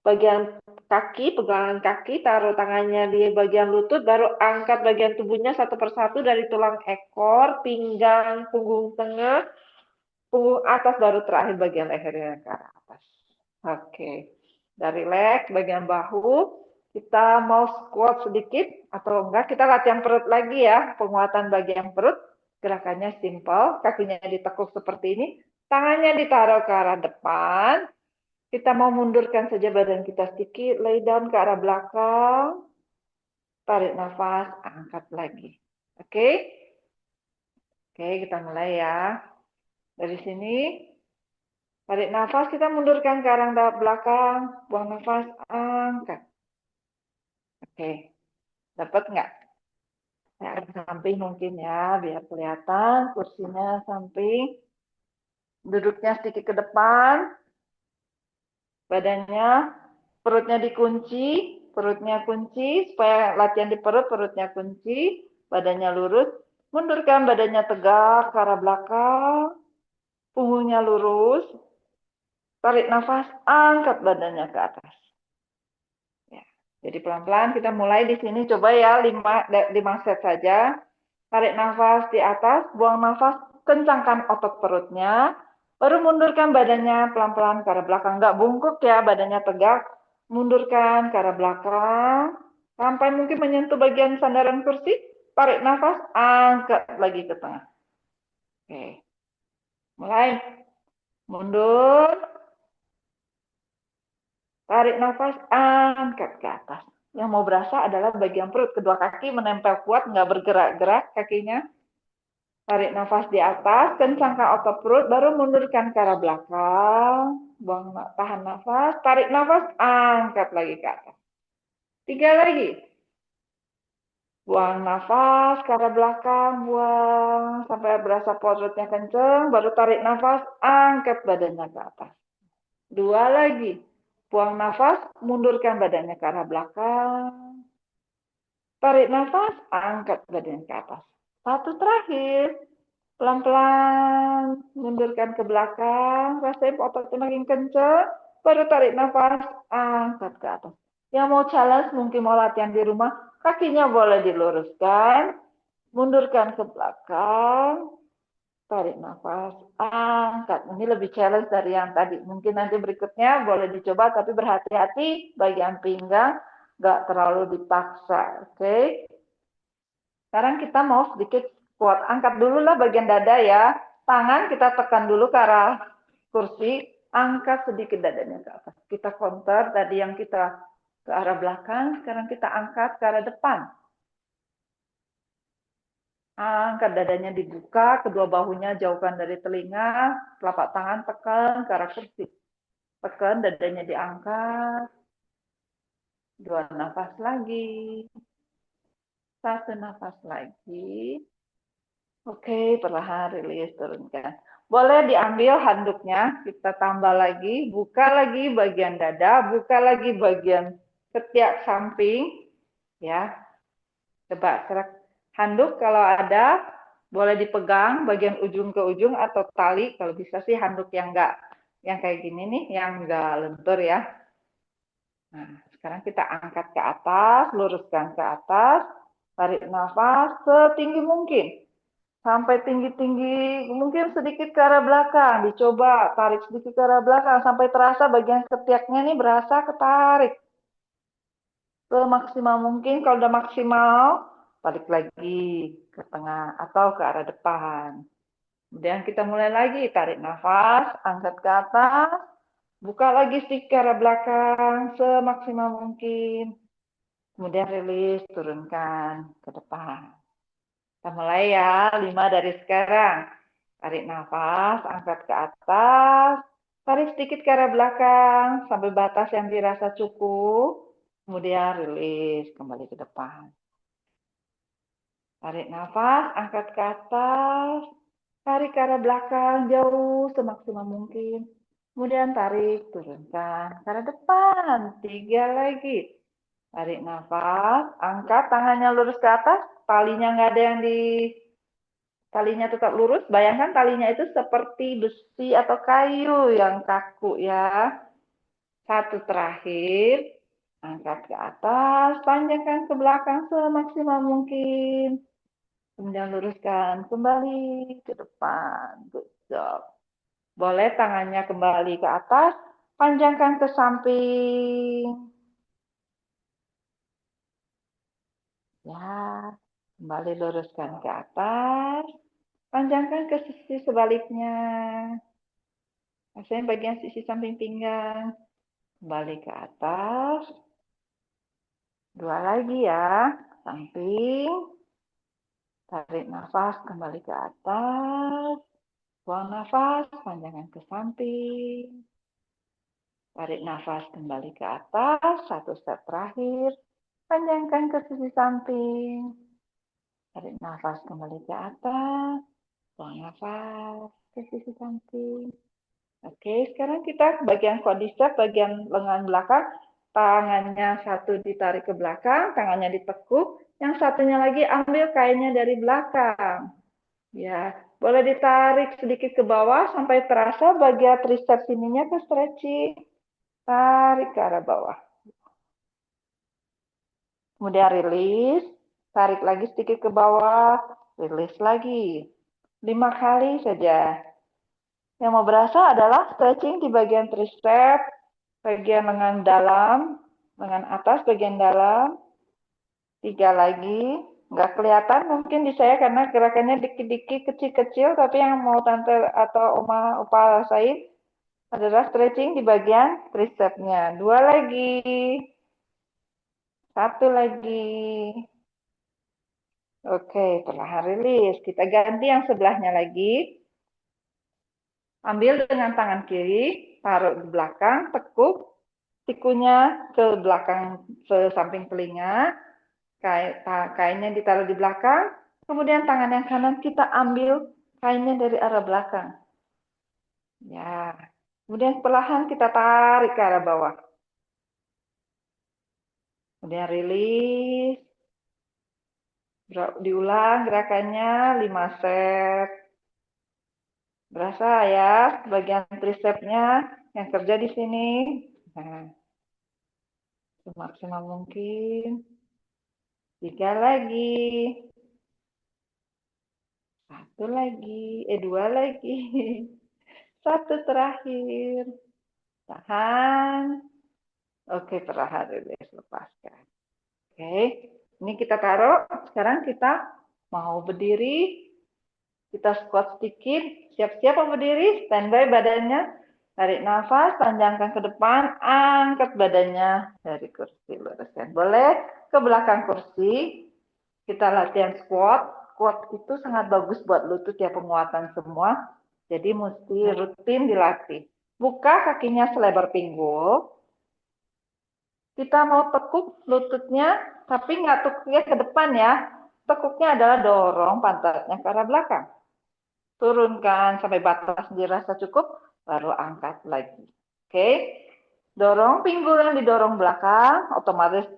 B: bagian kaki, pegangan kaki, taruh tangannya di bagian lutut, baru angkat bagian tubuhnya satu persatu dari tulang ekor, pinggang, punggung tengah, punggung atas, baru terakhir bagian lehernya ke arah atas. Oke, dari leg, bagian bahu, kita mau squat sedikit, atau enggak, kita latihan perut lagi ya, penguatan bagian perut, gerakannya simple, kakinya ditekuk seperti ini, tangannya ditaruh ke arah depan, kita mau mundurkan saja badan kita sedikit, lay down ke arah belakang, tarik nafas, angkat lagi. Oke? Oke, kita mulai ya. Dari sini, tarik nafas, kita mundurkan ke arah belakang, buang nafas, angkat. Oke, dapat nggak? Saya akan samping mungkin ya, biar kelihatan kursinya samping. Duduknya sedikit ke depan, badannya, perutnya dikunci, perutnya kunci, supaya latihan di perut, perutnya kunci, badannya lurus, mundurkan badannya tegak ke arah belakang, punggungnya lurus, tarik nafas, angkat badannya ke atas. Ya. Jadi pelan-pelan kita mulai di sini, coba ya 5 set saja. Tarik nafas di atas, buang nafas, kencangkan otot perutnya, baru mundurkan badannya pelan-pelan ke arah belakang. Nggak bungkuk ya, badannya tegak. Mundurkan ke arah belakang, sampai mungkin menyentuh bagian sandaran kursi. Tarik nafas, angkat lagi ke tengah. Oke. Mulai. Mundur. Tarik nafas, angkat ke atas. Yang mau berasa adalah bagian perut. Kedua kaki menempel kuat, nggak bergerak-gerak kakinya. Tarik nafas di atas, kencangkan otot perut, baru mundurkan ke arah belakang. Tahan nafas, tarik nafas, angkat lagi ke atas. 3 lagi. Buang nafas ke arah belakang, buang sampai berasa perutnya kenceng, baru tarik nafas, angkat badannya ke atas. 2 lagi. Buang nafas, mundurkan badannya ke arah belakang. Tarik nafas, angkat badannya ke atas. 1 terakhir. Pelan-pelan mundurkan ke belakang, rasain ototnya makin kenceng, baru tarik nafas, angkat ke atas. Yang mau challenge, mungkin mau latihan di rumah, kakinya boleh diluruskan, mundurkan ke belakang, tarik nafas, angkat. Ini lebih challenge dari yang tadi. Mungkin nanti berikutnya boleh dicoba, tapi berhati-hati bagian pinggang, nggak terlalu dipaksa. Oke? Sekarang kita mau sedikit squat. Angkat dulu lah bagian dada ya. Tangan kita tekan dulu ke arah kursi. Angkat sedikit dadanya ke atas. Kita counter tadi yang kita ke arah belakang. Sekarang kita angkat ke arah depan. Angkat dadanya dibuka. Kedua bahunya jauhkan dari telinga. Telapak tangan tekan ke arah kursi. Tekan dadanya diangkat. 2 nafas lagi. 1 nafas lagi. Oke, perlahan rilis, turunkan. Boleh diambil handuknya, kita tambah lagi, buka lagi bagian dada, buka lagi bagian ketiak samping, ya. Coba gerak handuk kalau ada, boleh dipegang bagian ujung ke ujung atau tali, kalau bisa sih handuk yang enggak, yang kayak gini nih, yang enggak lentur ya. Nah, sekarang kita angkat ke atas, luruskan ke atas, tarik nafas setinggi mungkin. Sampai tinggi-tinggi, mungkin sedikit ke arah belakang. Dicoba tarik sedikit ke arah belakang sampai terasa bagian ketiaknya ini berasa ketarik. Semaksimal mungkin, kalau udah maksimal, balik lagi ke tengah atau ke arah depan. Kemudian kita mulai lagi, tarik nafas, angkat ke atas, buka lagi sedikit ke arah belakang, semaksimal mungkin. Kemudian rilis, turunkan ke depan. Kita mulai ya, 5 dari sekarang. Tarik nafas, angkat ke atas, tarik sedikit ke arah belakang, sampai batas yang dirasa cukup. Kemudian rilis, kembali ke depan. Tarik nafas, angkat ke atas, tarik ke arah belakang, jauh semaksimal mungkin. Kemudian tarik, turunkan ke arah depan. 3 lagi. Tarik nafas, angkat tangannya lurus ke atas, talinya nggak ada yang talinya tetap lurus. Bayangkan talinya itu seperti besi atau kayu yang kaku ya. 1 terakhir, angkat ke atas, panjangkan ke belakang semaksimal mungkin. Kemudian luruskan kembali ke depan. Good job. Boleh tangannya kembali ke atas, panjangkan ke samping. Ya, kembali luruskan ke atas. Panjangkan ke sisi sebaliknya. Rasain bagian sisi samping pinggang. Kembali ke atas. 2 lagi ya. Samping. Tarik nafas kembali ke atas. Buang nafas, panjangkan ke samping. Tarik nafas kembali ke atas. 1 step terakhir. Panjangkan ke sisi samping. Tarik nafas kembali ke atas. Buang nafas ke sisi samping. Oke, sekarang kita bagian quadricep, bagian lengan belakang. Tangannya satu ditarik ke belakang, tangannya ditekuk. Yang satunya lagi ambil kainnya dari belakang. Ya, boleh ditarik sedikit ke bawah sampai terasa bagian triceps ininya ke stretching. Tarik ke arah bawah. Kemudian rilis, tarik lagi sedikit ke bawah, rilis lagi. 5 kali saja. Yang mau berasa adalah stretching di bagian tricep, bagian lengan dalam, lengan atas bagian dalam. 3 lagi. Nggak kelihatan mungkin di saya karena gerakannya dikit-dikit kecil-kecil, tapi yang mau tante atau oma opa rasain adalah stretching di bagian tricepnya. 2 lagi. 1 lagi. Oke, perlahan rilis. Kita ganti yang sebelahnya lagi. Ambil dengan tangan kiri, taruh di belakang, tekuk, sikunya ke belakang, ke samping telinga, kainnya ditaruh di belakang, kemudian tangan yang kanan kita ambil kainnya dari arah belakang. Ya, kemudian perlahan kita tarik ke arah bawah. Kemudian rilis, diulang gerakannya 5 set. Berasa ya bagian tricepsnya yang kerja di sini. Nah, semaksimal mungkin. 3 lagi. 1 lagi. 2 lagi. 1 terakhir. Tahan. Oke, perlahan rilis, lepaskan. Oke, ini kita taruh. Sekarang kita mau berdiri. Kita squat sedikit. Siap-siap mau berdiri. Standby badannya. Tarik nafas, panjangkan ke depan. Angkat badannya dari kursi. Luruskan. Boleh ke belakang kursi. Kita latihan squat. Squat itu sangat bagus buat lutut ya, penguatan semua. Jadi mesti rutin dilatih. Buka kakinya selebar pinggul. Kita mau tekuk lututnya, tapi nggak tekuknya ke depan ya. Tekuknya adalah dorong pantatnya ke arah belakang. Turunkan sampai batas dirasa cukup, baru angkat lagi. Oke, dorong pinggul yang didorong belakang, otomatis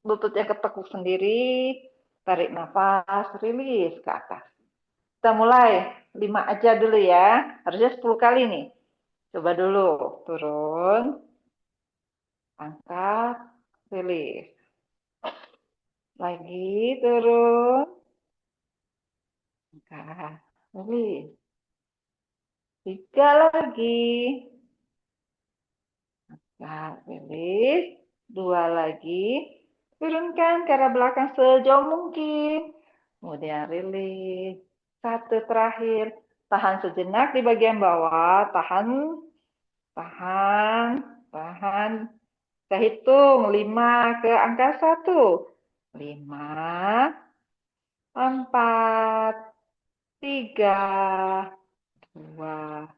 B: lututnya ketekuk sendiri. Tarik nafas, rilis ke atas. Kita mulai 5 aja dulu ya. Harusnya 10 kali nih. Coba dulu, turun, angkat, rilis. Lagi turun, angkat, rilis. 3 lagi, angkat, rilis. 2 lagi, turunkan ke arah belakang sejauh mungkin. Kemudian rilis. 1 terakhir, tahan sejenak di bagian bawah, tahan, tahan, tahan. Saya hitung 5 ke angka 1. 5, 4, 3, 2,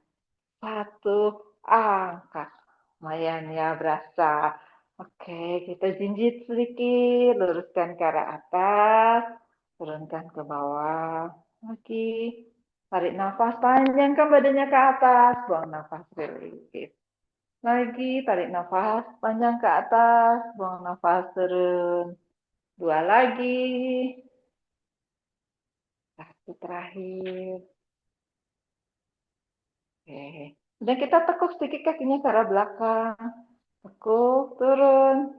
B: 1. Angkat. Lumayan ya, berasa. Oke, kita jinjit sedikit. Luruskan ke arah atas. Turunkan ke bawah. Lagi. Tarik nafas, panjangkan badannya ke atas. Buang nafas, rilis. Lagi, tarik nafas, panjang ke atas. Buang nafas, turun. 2 lagi. 1 terakhir. Oke. Dan kita tekuk sedikit kakinya ke arah belakang. Tekuk, turun.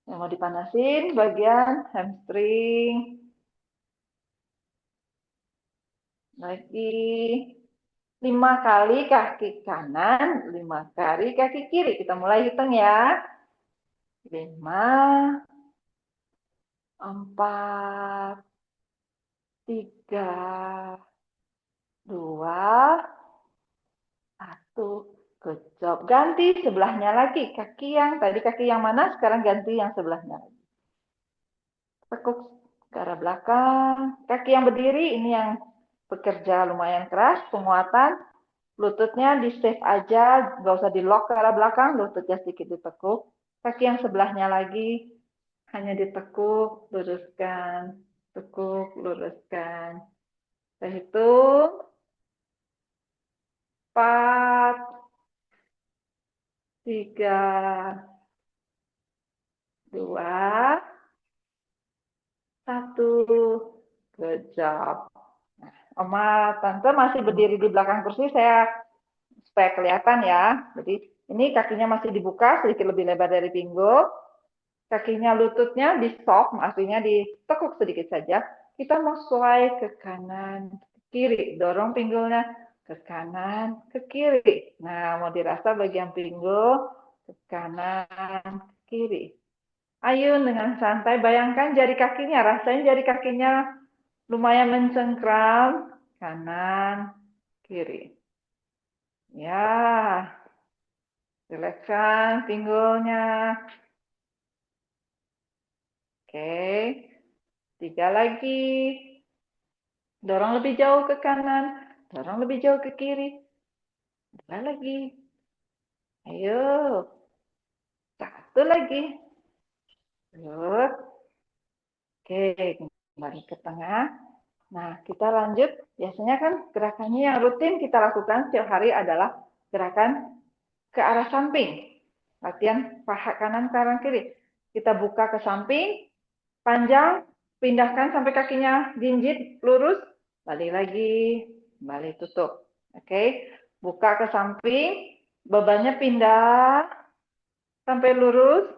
B: Yang mau dipanasin bagian hamstring. Lagi. 5 kali kaki kanan, 5 kali kaki kiri. Kita mulai hitung ya. 5, 4, 3, 2, 1. Good job. Ganti sebelahnya lagi. Kaki yang mana? Sekarang ganti yang sebelahnya lagi. Tekuk ke arah belakang. Kaki yang berdiri ini yang bekerja lumayan keras, penguatan. Lututnya di save aja, nggak usah di lock ke arah belakang, lututnya sedikit ditekuk. Kaki yang sebelahnya lagi hanya ditekuk, luruskan, tekuk, luruskan. Saya hitung. 4, 3, 2, 1. Good job. Nah, Oma, Tante masih berdiri di belakang kursi, saya supaya kelihatan ya. Jadi ini kakinya masih dibuka, sedikit lebih lebar dari pinggul. Kakinya lututnya di soft, artinya ditekuk sedikit saja. Kita mau swipe ke kanan, ke kiri. Dorong pinggulnya ke kanan, ke kiri. Nah, mau dirasa bagian pinggul, ke kanan, ke kiri. Ayun dengan santai, bayangkan jari kakinya, rasain jari kakinya lumayan mencengkram, kanan, kiri. Ya, rilekskan pinggulnya. Oke. 3 lagi. Dorong lebih jauh ke kanan, dorong lebih jauh ke kiri. 2 lagi. Ayo. 1 lagi. Terus. Oke, kembali ke tengah. Nah, kita lanjut. Biasanya kan gerakannya yang rutin kita lakukan setiap hari adalah gerakan ke arah samping. Latihan paha kanan, kanan, kiri. Kita buka ke samping, panjang, pindahkan sampai kakinya jinjit, lurus, balik lagi, balik tutup. Oke, buka ke samping, bebannya pindah, sampai lurus,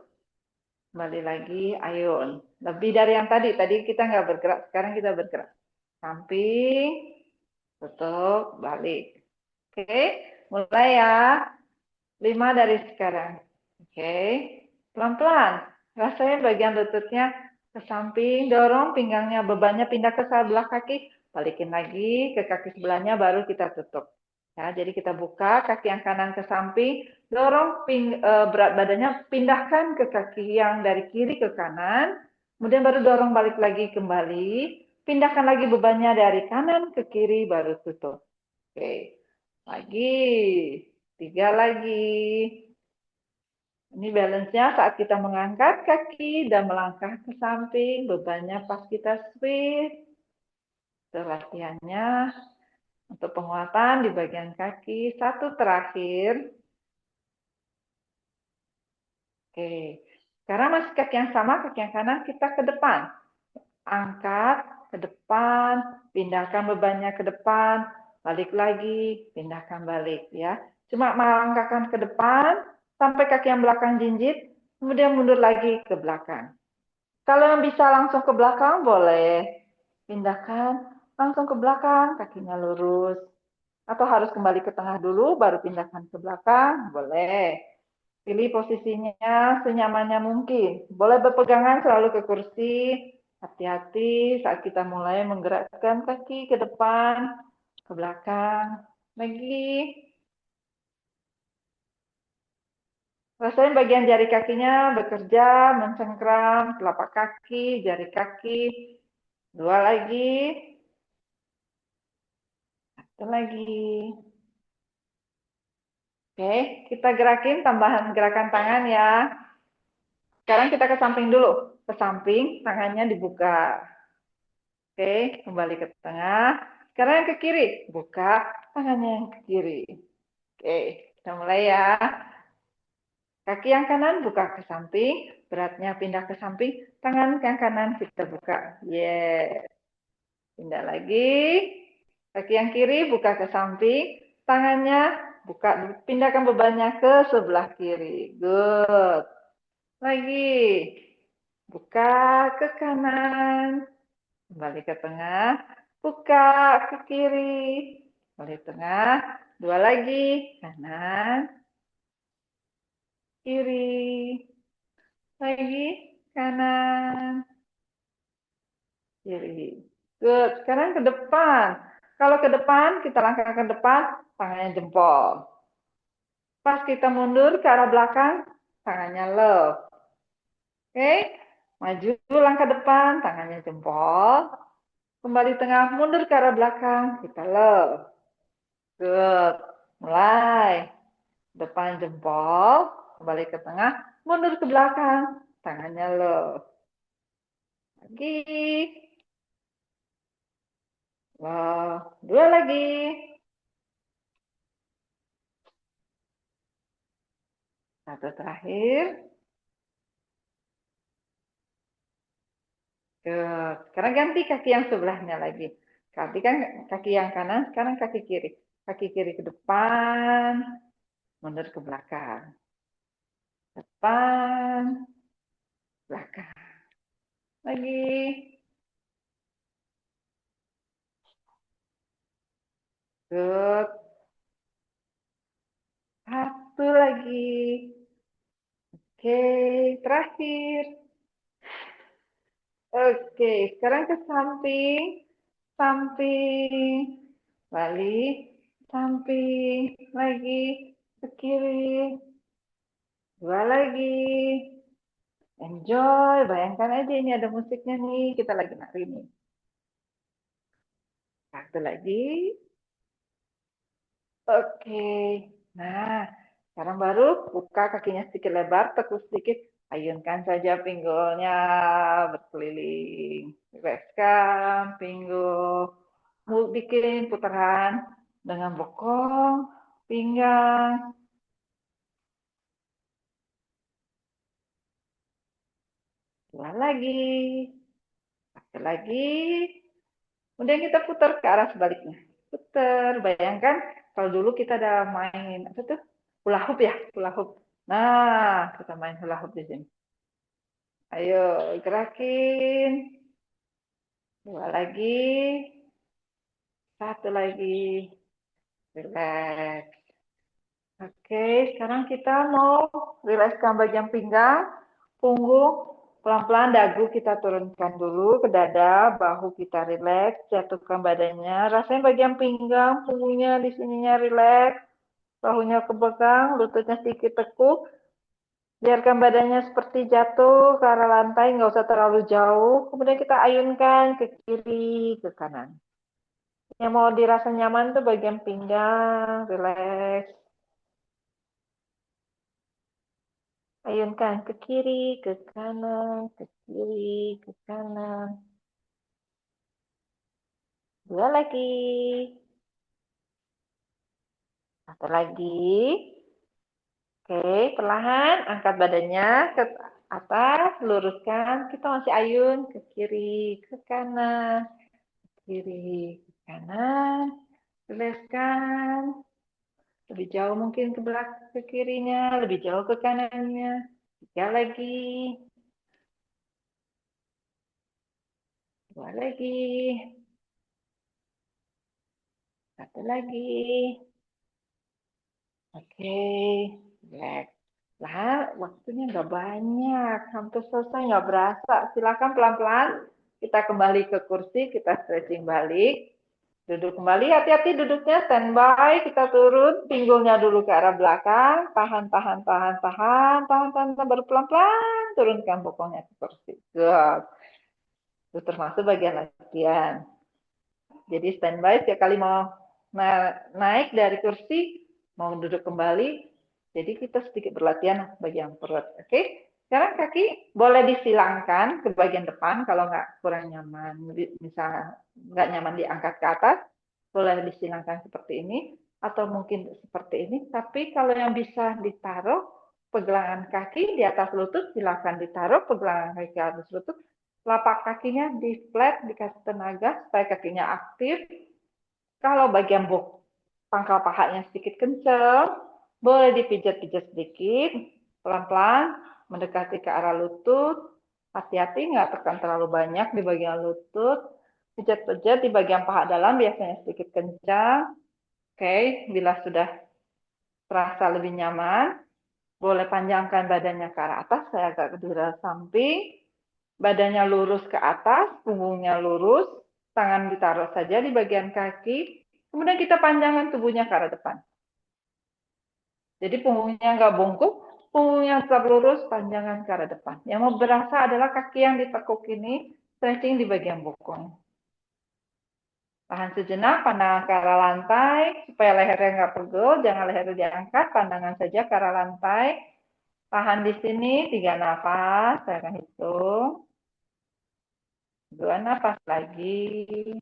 B: balik lagi, ayun. Lebih dari yang tadi kita nggak bergerak, sekarang kita bergerak. Samping, tutup, balik. Oke, mulai ya. 5 dari sekarang. Oke, pelan-pelan. Rasain bagian lututnya ke samping, dorong pinggangnya, bebannya pindah ke sebelah kaki, balikin lagi ke kaki sebelahnya, baru kita tutup. Ya, jadi kita buka kaki yang kanan ke samping, dorong berat badannya, pindahkan ke kaki yang dari kiri ke kanan, kemudian baru dorong balik lagi kembali, pindahkan lagi bebannya dari kanan ke kiri, baru tutup. Oke, lagi, 3 lagi. Ini balance-nya saat kita mengangkat kaki dan melangkah ke samping, bebannya pas kita switch. Latihannya untuk penguatan di bagian kaki. 1 terakhir. Oke, sekarang masih kaki yang sama, kaki yang kanan kita ke depan. Angkat ke depan, pindahkan bebannya ke depan, balik lagi, pindahkan balik ya. Cuma melangkahkan ke depan sampai kaki yang belakang jinjit, kemudian mundur lagi ke belakang. Kalau yang bisa langsung ke belakang boleh pindahkan langsung ke belakang, kakinya lurus. Atau harus kembali ke tengah dulu baru pindahkan ke belakang, boleh. Pilih posisinya senyamannya mungkin. Boleh berpegangan selalu ke kursi. Hati-hati saat kita mulai menggerakkan kaki ke depan, ke belakang. Lagi. Rasain bagian jari kakinya bekerja, mencengkram, telapak kaki, jari kaki. 2 lagi. 1 lagi. Oke, kita gerakin tambahan gerakan tangan ya. Sekarang kita ke samping dulu. Ke samping, tangannya dibuka. Oke, kembali ke tengah. Sekarang yang ke kiri. Buka tangannya yang ke kiri. Oke, kita mulai ya. Kaki yang kanan buka ke samping. Beratnya pindah ke samping. Tangan yang kanan kita buka. Yes. Pindah lagi. Kaki yang kiri buka ke samping. Tangannya buka, pindahkan bebannya ke sebelah kiri. Good. Lagi. Buka ke kanan. Kembali ke tengah. Buka ke kiri. Kembali ke tengah. 2 lagi. Kanan. Kiri. Lagi. Kanan. Kiri. Good. Sekarang ke depan. Kalau ke depan, kita langkah ke depan, tangannya jempol. Pas kita mundur ke arah belakang, tangannya love. Oke, maju langkah depan, tangannya jempol. Kembali tengah, mundur ke arah belakang, kita love. Good. Mulai. Depan jempol, kembali ke tengah, mundur ke belakang, tangannya love. Lagi. Love. 2 lagi. Satu terakhir. Good. Sekarang ganti kaki yang sebelahnya lagi. Tadi kan kaki yang kanan, sekarang kaki kiri. Kaki kiri ke depan, mundur ke belakang. Depan, belakang. Lagi. Good. 1 lagi. Oke, terakhir. Oke, sekarang ke samping. Samping. Balik. Samping. Lagi. Ke kiri. 2 lagi. Enjoy, bayangkan aja ini ada musiknya nih, kita lagi nari nih. Satu lagi. Oke. Nah, sekarang baru buka kakinya sedikit lebar, tekuk sedikit, ayunkan saja pinggulnya berkeliling. Rilekskan pinggul. Mau bikin putaran dengan bokong, pinggang. Dua lagi. Satu lagi. Kemudian kita putar ke arah sebaliknya. Putar. Bayangkan kalau dulu kita ada main apa tuh? Hula hoop ya, hula hoop. Nah, kita main hula hoop di sini. Ayo, gerakin. Dua lagi. Satu lagi. Relax. Oke, sekarang kita mau rilekskan bagian pinggang, punggung, pelan-pelan dagu kita turunkan dulu ke dada, bahu kita rileks, jatuhkan badannya, rasain bagian pinggang, punggungnya di sininya rileks, bahunya kepegang, lututnya sedikit tekuk, biarkan badannya seperti jatuh ke arah lantai, nggak usah terlalu jauh, kemudian kita ayunkan ke kiri, ke kanan. Yang mau dirasa nyaman tuh bagian pinggang, rileks. Ayunkan ke kiri, ke kanan, ke kiri, ke kanan. Dua lagi. Satu lagi. Oke, perlahan angkat badannya ke atas, luruskan. Kita masih ayun ke kiri, ke kanan, ke kiri, ke kanan. Rilekskan. Lebih jauh mungkin ke belakang, ke kirinya, lebih jauh ke kanannya. Tiga lagi. Dua lagi. Satu lagi. Oke, relax. Lah, waktunya nggak banyak, hampir selesai nggak berasa. Silakan pelan-pelan kita kembali ke kursi, kita stretching balik. Duduk kembali, hati-hati duduknya, standby, kita turun, pinggulnya dulu ke arah belakang, tahan, tahan, tahan, tahan, tahan, tahan, tahan, baru pelan-pelan turunkan bokongnya ke kursi. Good. Itu termasuk bagian latihan. Jadi standby setiap kali mau naik dari kursi, mau duduk kembali, jadi kita sedikit berlatihan bagian perut. Oke? Sekarang kaki boleh disilangkan ke bagian depan kalau nggak kurang nyaman. Misalnya nggak nyaman diangkat ke atas, boleh disilangkan seperti ini. Atau mungkin seperti ini. Tapi kalau yang bisa ditaruh pegangan kaki di atas lutut, silakan ditaruh pegangan kaki di atas lutut. Telapak kakinya di flat, dikasih tenaga supaya kakinya aktif. Kalau bagian pangkal pahanya sedikit kencang, boleh dipijat-pijat sedikit, pelan-pelan, mendekati ke arah lutut. Hati-hati nggak tekan terlalu banyak di bagian lutut. Pijat-pijat di bagian paha dalam biasanya sedikit kencang. Oke, bila sudah terasa lebih nyaman, boleh panjangkan badannya ke arah atas, saya agak ke arah samping. Badannya lurus ke atas, punggungnya lurus, tangan ditaruh saja di bagian kaki, kemudian kita panjangkan tubuhnya ke arah depan. Jadi punggungnya nggak bungkuk, punggungnya tetap lurus, panjangkan ke arah depan. Yang mau berasa adalah kaki yang ditekuk ini, stretching di bagian bokong. Tahan sejenak, pandangan ke arah lantai, supaya lehernya nggak pegel, jangan lehernya diangkat, pandangan saja ke arah lantai. Tahan di sini, 3 nafas, saya akan hitung. 2 nafas lagi.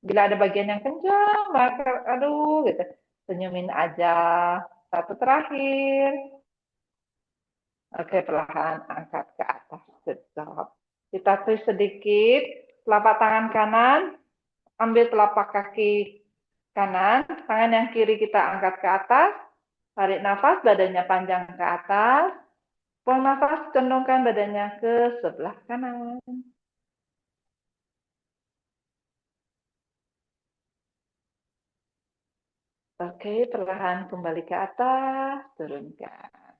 B: Bila ada bagian yang kencang, maka aduh gitu. Senyumin aja. Satu terakhir. Oke, perlahan angkat ke atas. Stop. Kita twist sedikit. Telapak tangan kanan, ambil telapak kaki kanan, tangan yang kiri kita angkat ke atas. Tarik nafas, badannya panjang ke atas. Buang nafas, condongkan badannya ke sebelah kanan. Oke, perlahan kembali ke atas, turunkan.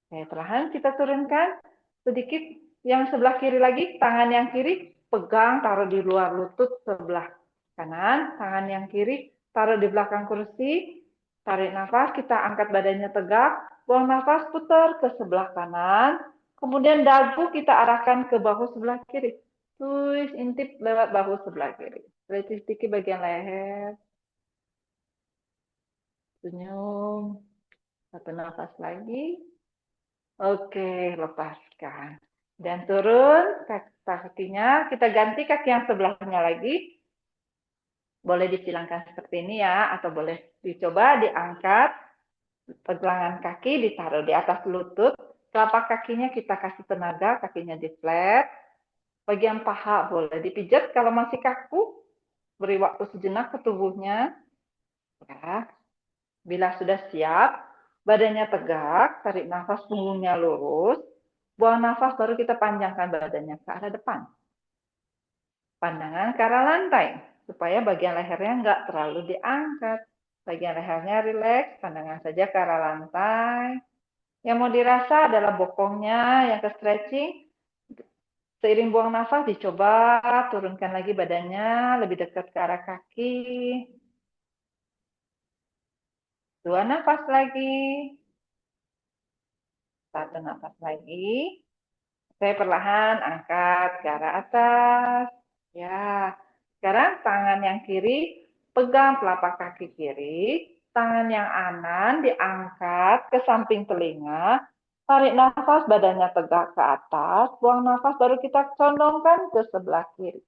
B: Oke, perlahan kita turunkan sedikit yang sebelah kiri lagi, tangan yang kiri pegang, taruh di luar lutut sebelah kanan, tangan yang kiri taruh di belakang kursi, tarik nafas, kita angkat badannya tegak, buang nafas, putar ke sebelah kanan, Kemudian dagu kita arahkan ke bahu sebelah kiri. Twist, intip lewat bahu sebelah kiri. Stretching sedikit bagian leher. Senyum. Satu nafas lagi. Oke, lepaskan. Dan turun kakinya. Kita ganti kaki yang sebelahnya lagi. Boleh disilangkan seperti ini ya, atau boleh dicoba diangkat. Pergelangan kaki ditaruh di atas lutut. Telapak kakinya kita kasih tenaga, kakinya di flat. Bagian paha boleh dipijat kalau masih kaku. Beri waktu sejenak ke tubuhnya. Ya. Bila sudah siap, badannya tegak, tarik nafas punggungnya lurus. Buang nafas baru kita panjangkan badannya ke arah depan. Pandangan ke arah lantai, supaya bagian lehernya nggak terlalu diangkat. Bagian lehernya rileks, pandangan saja ke arah lantai. Yang mau dirasa adalah bokongnya yang ke stretching. Seiring buang nafas, dicoba turunkan lagi badannya lebih dekat ke arah kaki. 2 nafas lagi. 1 nafas lagi. Saya perlahan angkat ke arah atas. Ya, sekarang tangan yang kiri pegang telapak kaki kiri, tangan yang kanan diangkat ke samping telinga, tarik nafas badannya tegak ke atas, buang nafas baru kita condongkan ke sebelah kiri.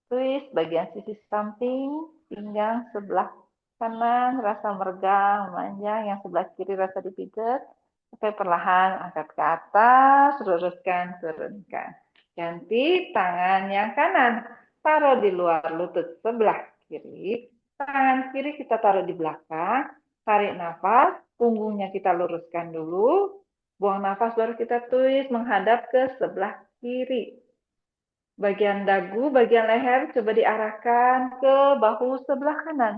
B: Twist bagian sisi samping, pinggang sebelah kanan rasa meregang, memanjang, yang sebelah kiri rasa dipijat. Oke, perlahan angkat ke atas, luruskan, turunkan. Ganti tangan yang kanan, taruh di luar lutut sebelah kiri. Tangan kiri kita taruh di belakang, tarik nafas, punggungnya kita luruskan dulu. Buang nafas baru kita twist menghadap ke sebelah kiri. Bagian dagu, bagian leher coba diarahkan ke bahu sebelah kanan.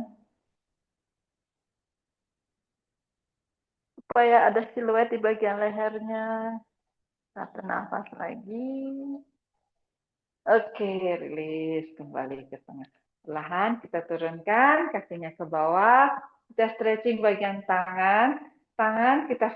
B: Supaya ada siluet di bagian lehernya. Satu nafas lagi. Oke, rilis kembali ke tengah. Perlahan kita turunkan kakinya ke bawah. Kita stretching bagian tangan. Tangan kita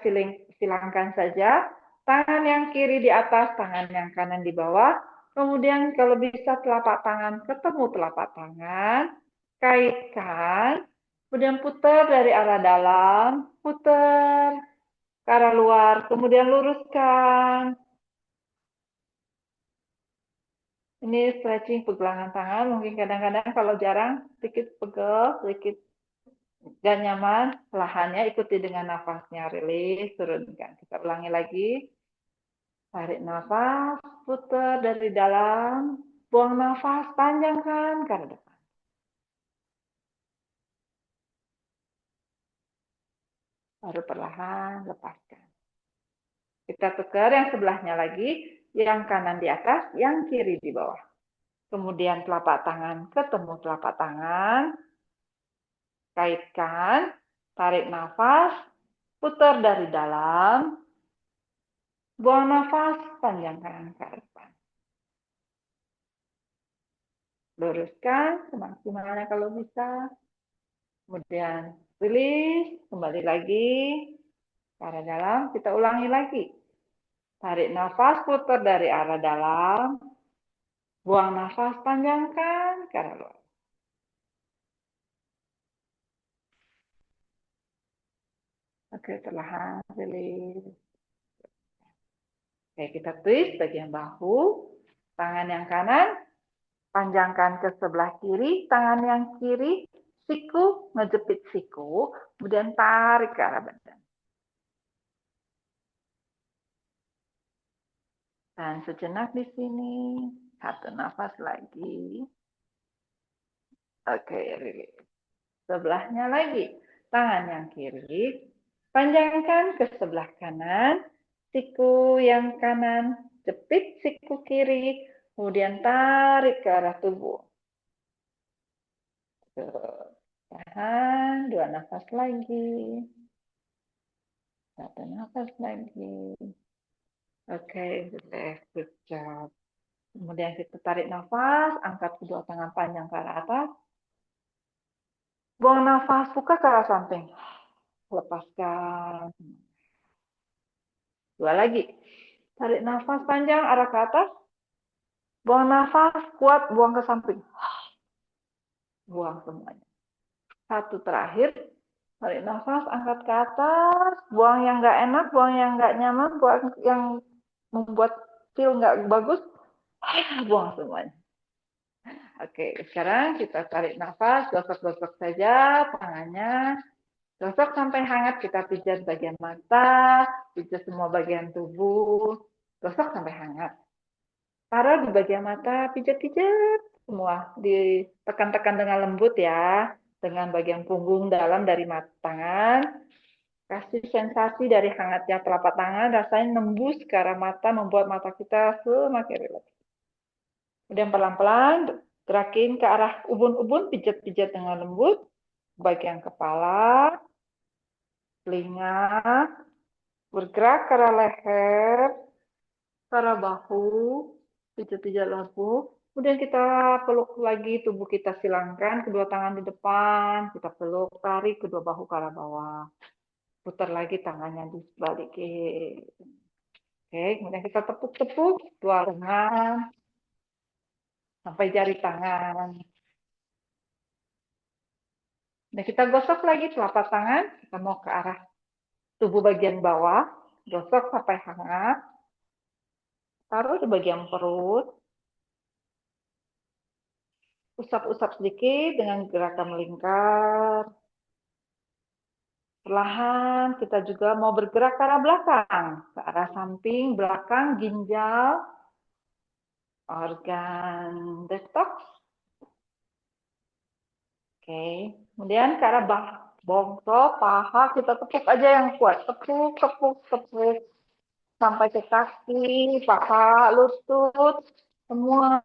B: silangkan saja. Tangan yang kiri di atas, tangan yang kanan di bawah. Kemudian kalau bisa telapak tangan ketemu telapak tangan. Kaitkan. Kemudian putar dari arah dalam. Putar ke arah luar. Kemudian luruskan. Ini stretching pergelangan tangan, mungkin kadang-kadang kalau jarang, sedikit pegel, sedikit gak nyaman, perlahannya ikuti dengan nafasnya, rilis, turunkan. Kita ulangi lagi, tarik nafas, putar dari dalam, buang nafas, panjangkan ke arah depan. Baru perlahan, lepaskan. Kita tukar yang sebelahnya lagi, yang kanan di atas, yang kiri di bawah. Kemudian telapak tangan ketemu telapak tangan, kaitkan, tarik nafas, putar dari dalam, buang nafas, panjangkan ke depan. Luruskan semaksimalnya kalau bisa. Kemudian rilis, kembali lagi ke arah dalam, kita ulangi lagi. Tarik nafas, putar dari arah dalam, buang nafas, panjangkan ke arah luar. Oke, perlahan rilis. Oke, kita twist bagian bahu, tangan yang kanan, panjangkan ke sebelah kiri, tangan yang kiri, siku, ngejepit siku, kemudian tarik ke arah badan. Dan sejenak di sini, satu nafas lagi. Oke, rilis. Sebelahnya lagi, tangan yang kiri, panjangkan ke sebelah kanan, siku yang kanan, jepit siku kiri, kemudian tarik ke arah tubuh. Tahan, 2 nafas lagi. 1 nafas lagi. Oke, good job. Kemudian kita tarik nafas, angkat kedua tangan panjang ke arah atas. Buang nafas, buka ke arah samping. lepaskan. Dua lagi. Tarik nafas panjang, arah ke atas. Buang nafas, kuat, buang ke samping. Buang semuanya. Satu terakhir. Tarik nafas, angkat ke atas. Buang yang nggak enak, buang yang nggak nyaman, buang yang membuat feel nggak bagus. Buang semuanya. Oke, sekarang kita tarik nafas, gosok-gosok saja tangannya. Gosok sampai hangat, kita pijat bagian mata, pijat semua bagian tubuh. Gosok sampai hangat. Taruh di bagian mata, pijat-pijat semua. Ditekan-tekan dengan lembut ya. Dengan bagian punggung dalam dari mata tangan. Kasih sensasi dari hangatnya telapak tangan, rasanya nembus ke arah mata, membuat mata kita semakin rileks. Kemudian pelan-pelan gerakin ke arah ubun-ubun, pijat-pijat dengan lembut. Bagian kepala, telinga, bergerak ke arah leher, ke arah bahu, pijat-pijat bahu. Kemudian kita peluk lagi, tubuh kita silangkan, kedua tangan di depan, kita peluk, tarik kedua bahu ke arah bawah. Putar lagi tangannya dibalikin. Oke, kemudian kita tepuk-tepuk dua lengan sampai jari tangan. Nah, kita gosok lagi telapak tangan, kita mau ke arah tubuh bagian bawah, gosok sampai hangat, taruh di bagian perut, usap-usap sedikit dengan gerakan melingkar. Perlahan kita juga mau bergerak ke arah belakang, ke arah samping, belakang, ginjal, organ detox. Oke, kemudian ke arah bongkok, paha, kita tepuk aja yang kuat. Tepuk, tepuk, tepuk. Sampai ke kaki, paha, lutut, semua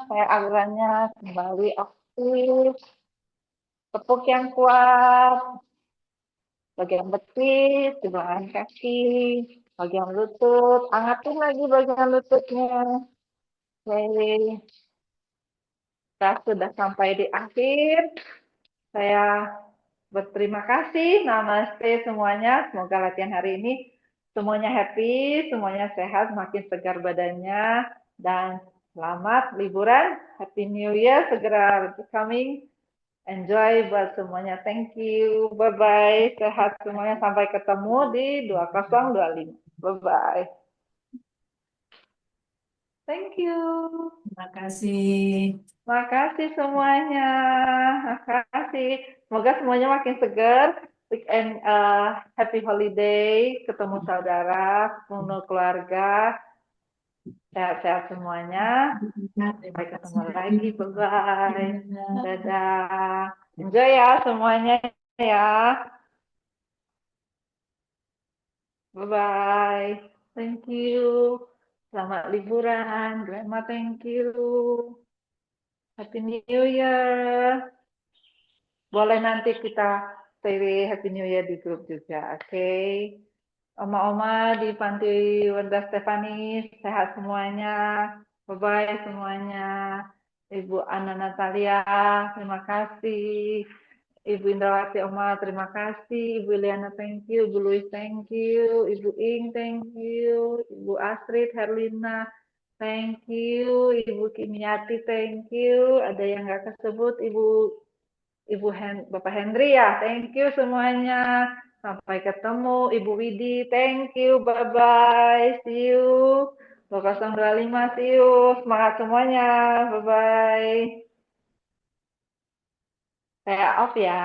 B: supaya alirannya kembali aktif. Tepuk yang kuat. Bagian betis, di belakang kaki, bagian lutut. Angatin lagi bagian lututnya. Oke. Kita sudah sampai di akhir. Saya berterima kasih. Namaste semuanya. Semoga latihan hari ini semuanya happy, semuanya sehat, makin segar badannya. Dan selamat liburan. Happy New Year. Segera coming. Enjoy buat semuanya. Thank you. Bye-bye. Sehat semuanya. Sampai ketemu di 2025. Bye-bye. Thank you.
D: Terima kasih.
B: Makasih semuanya. Makasih. Semoga semuanya makin segar. Weekend happy holiday, ketemu saudara, ketemu keluarga. Sehat-sehat semuanya. Sampai ketemu lagi. Bye-bye. Dadah. Enjoy ya semuanya ya. Bye-bye. Thank you. Selamat liburan. Grandma, thank you. Happy New Year. Boleh nanti kita say Happy New Year di grup juga, oke? Oma-oma di Panti Werda Stefanis, sehat semuanya. Bye-bye semuanya. Ibu Ana Natalia, terima kasih. Ibu Indrawati Oma, terima kasih. Ibu Liana, thank you. Ibu Louis, thank you. Ibu Ing, thank you. Ibu Astrid, Herlina, thank you. Ibu Kimiati, thank you. Ada yang nggak kesebut, Bapak Hendri ya, thank you semuanya. Sampai ketemu. Ibu Widi, thank you. Bye-bye. See you. 2025, see you. Semangat semuanya. Bye-bye. Saya off ya.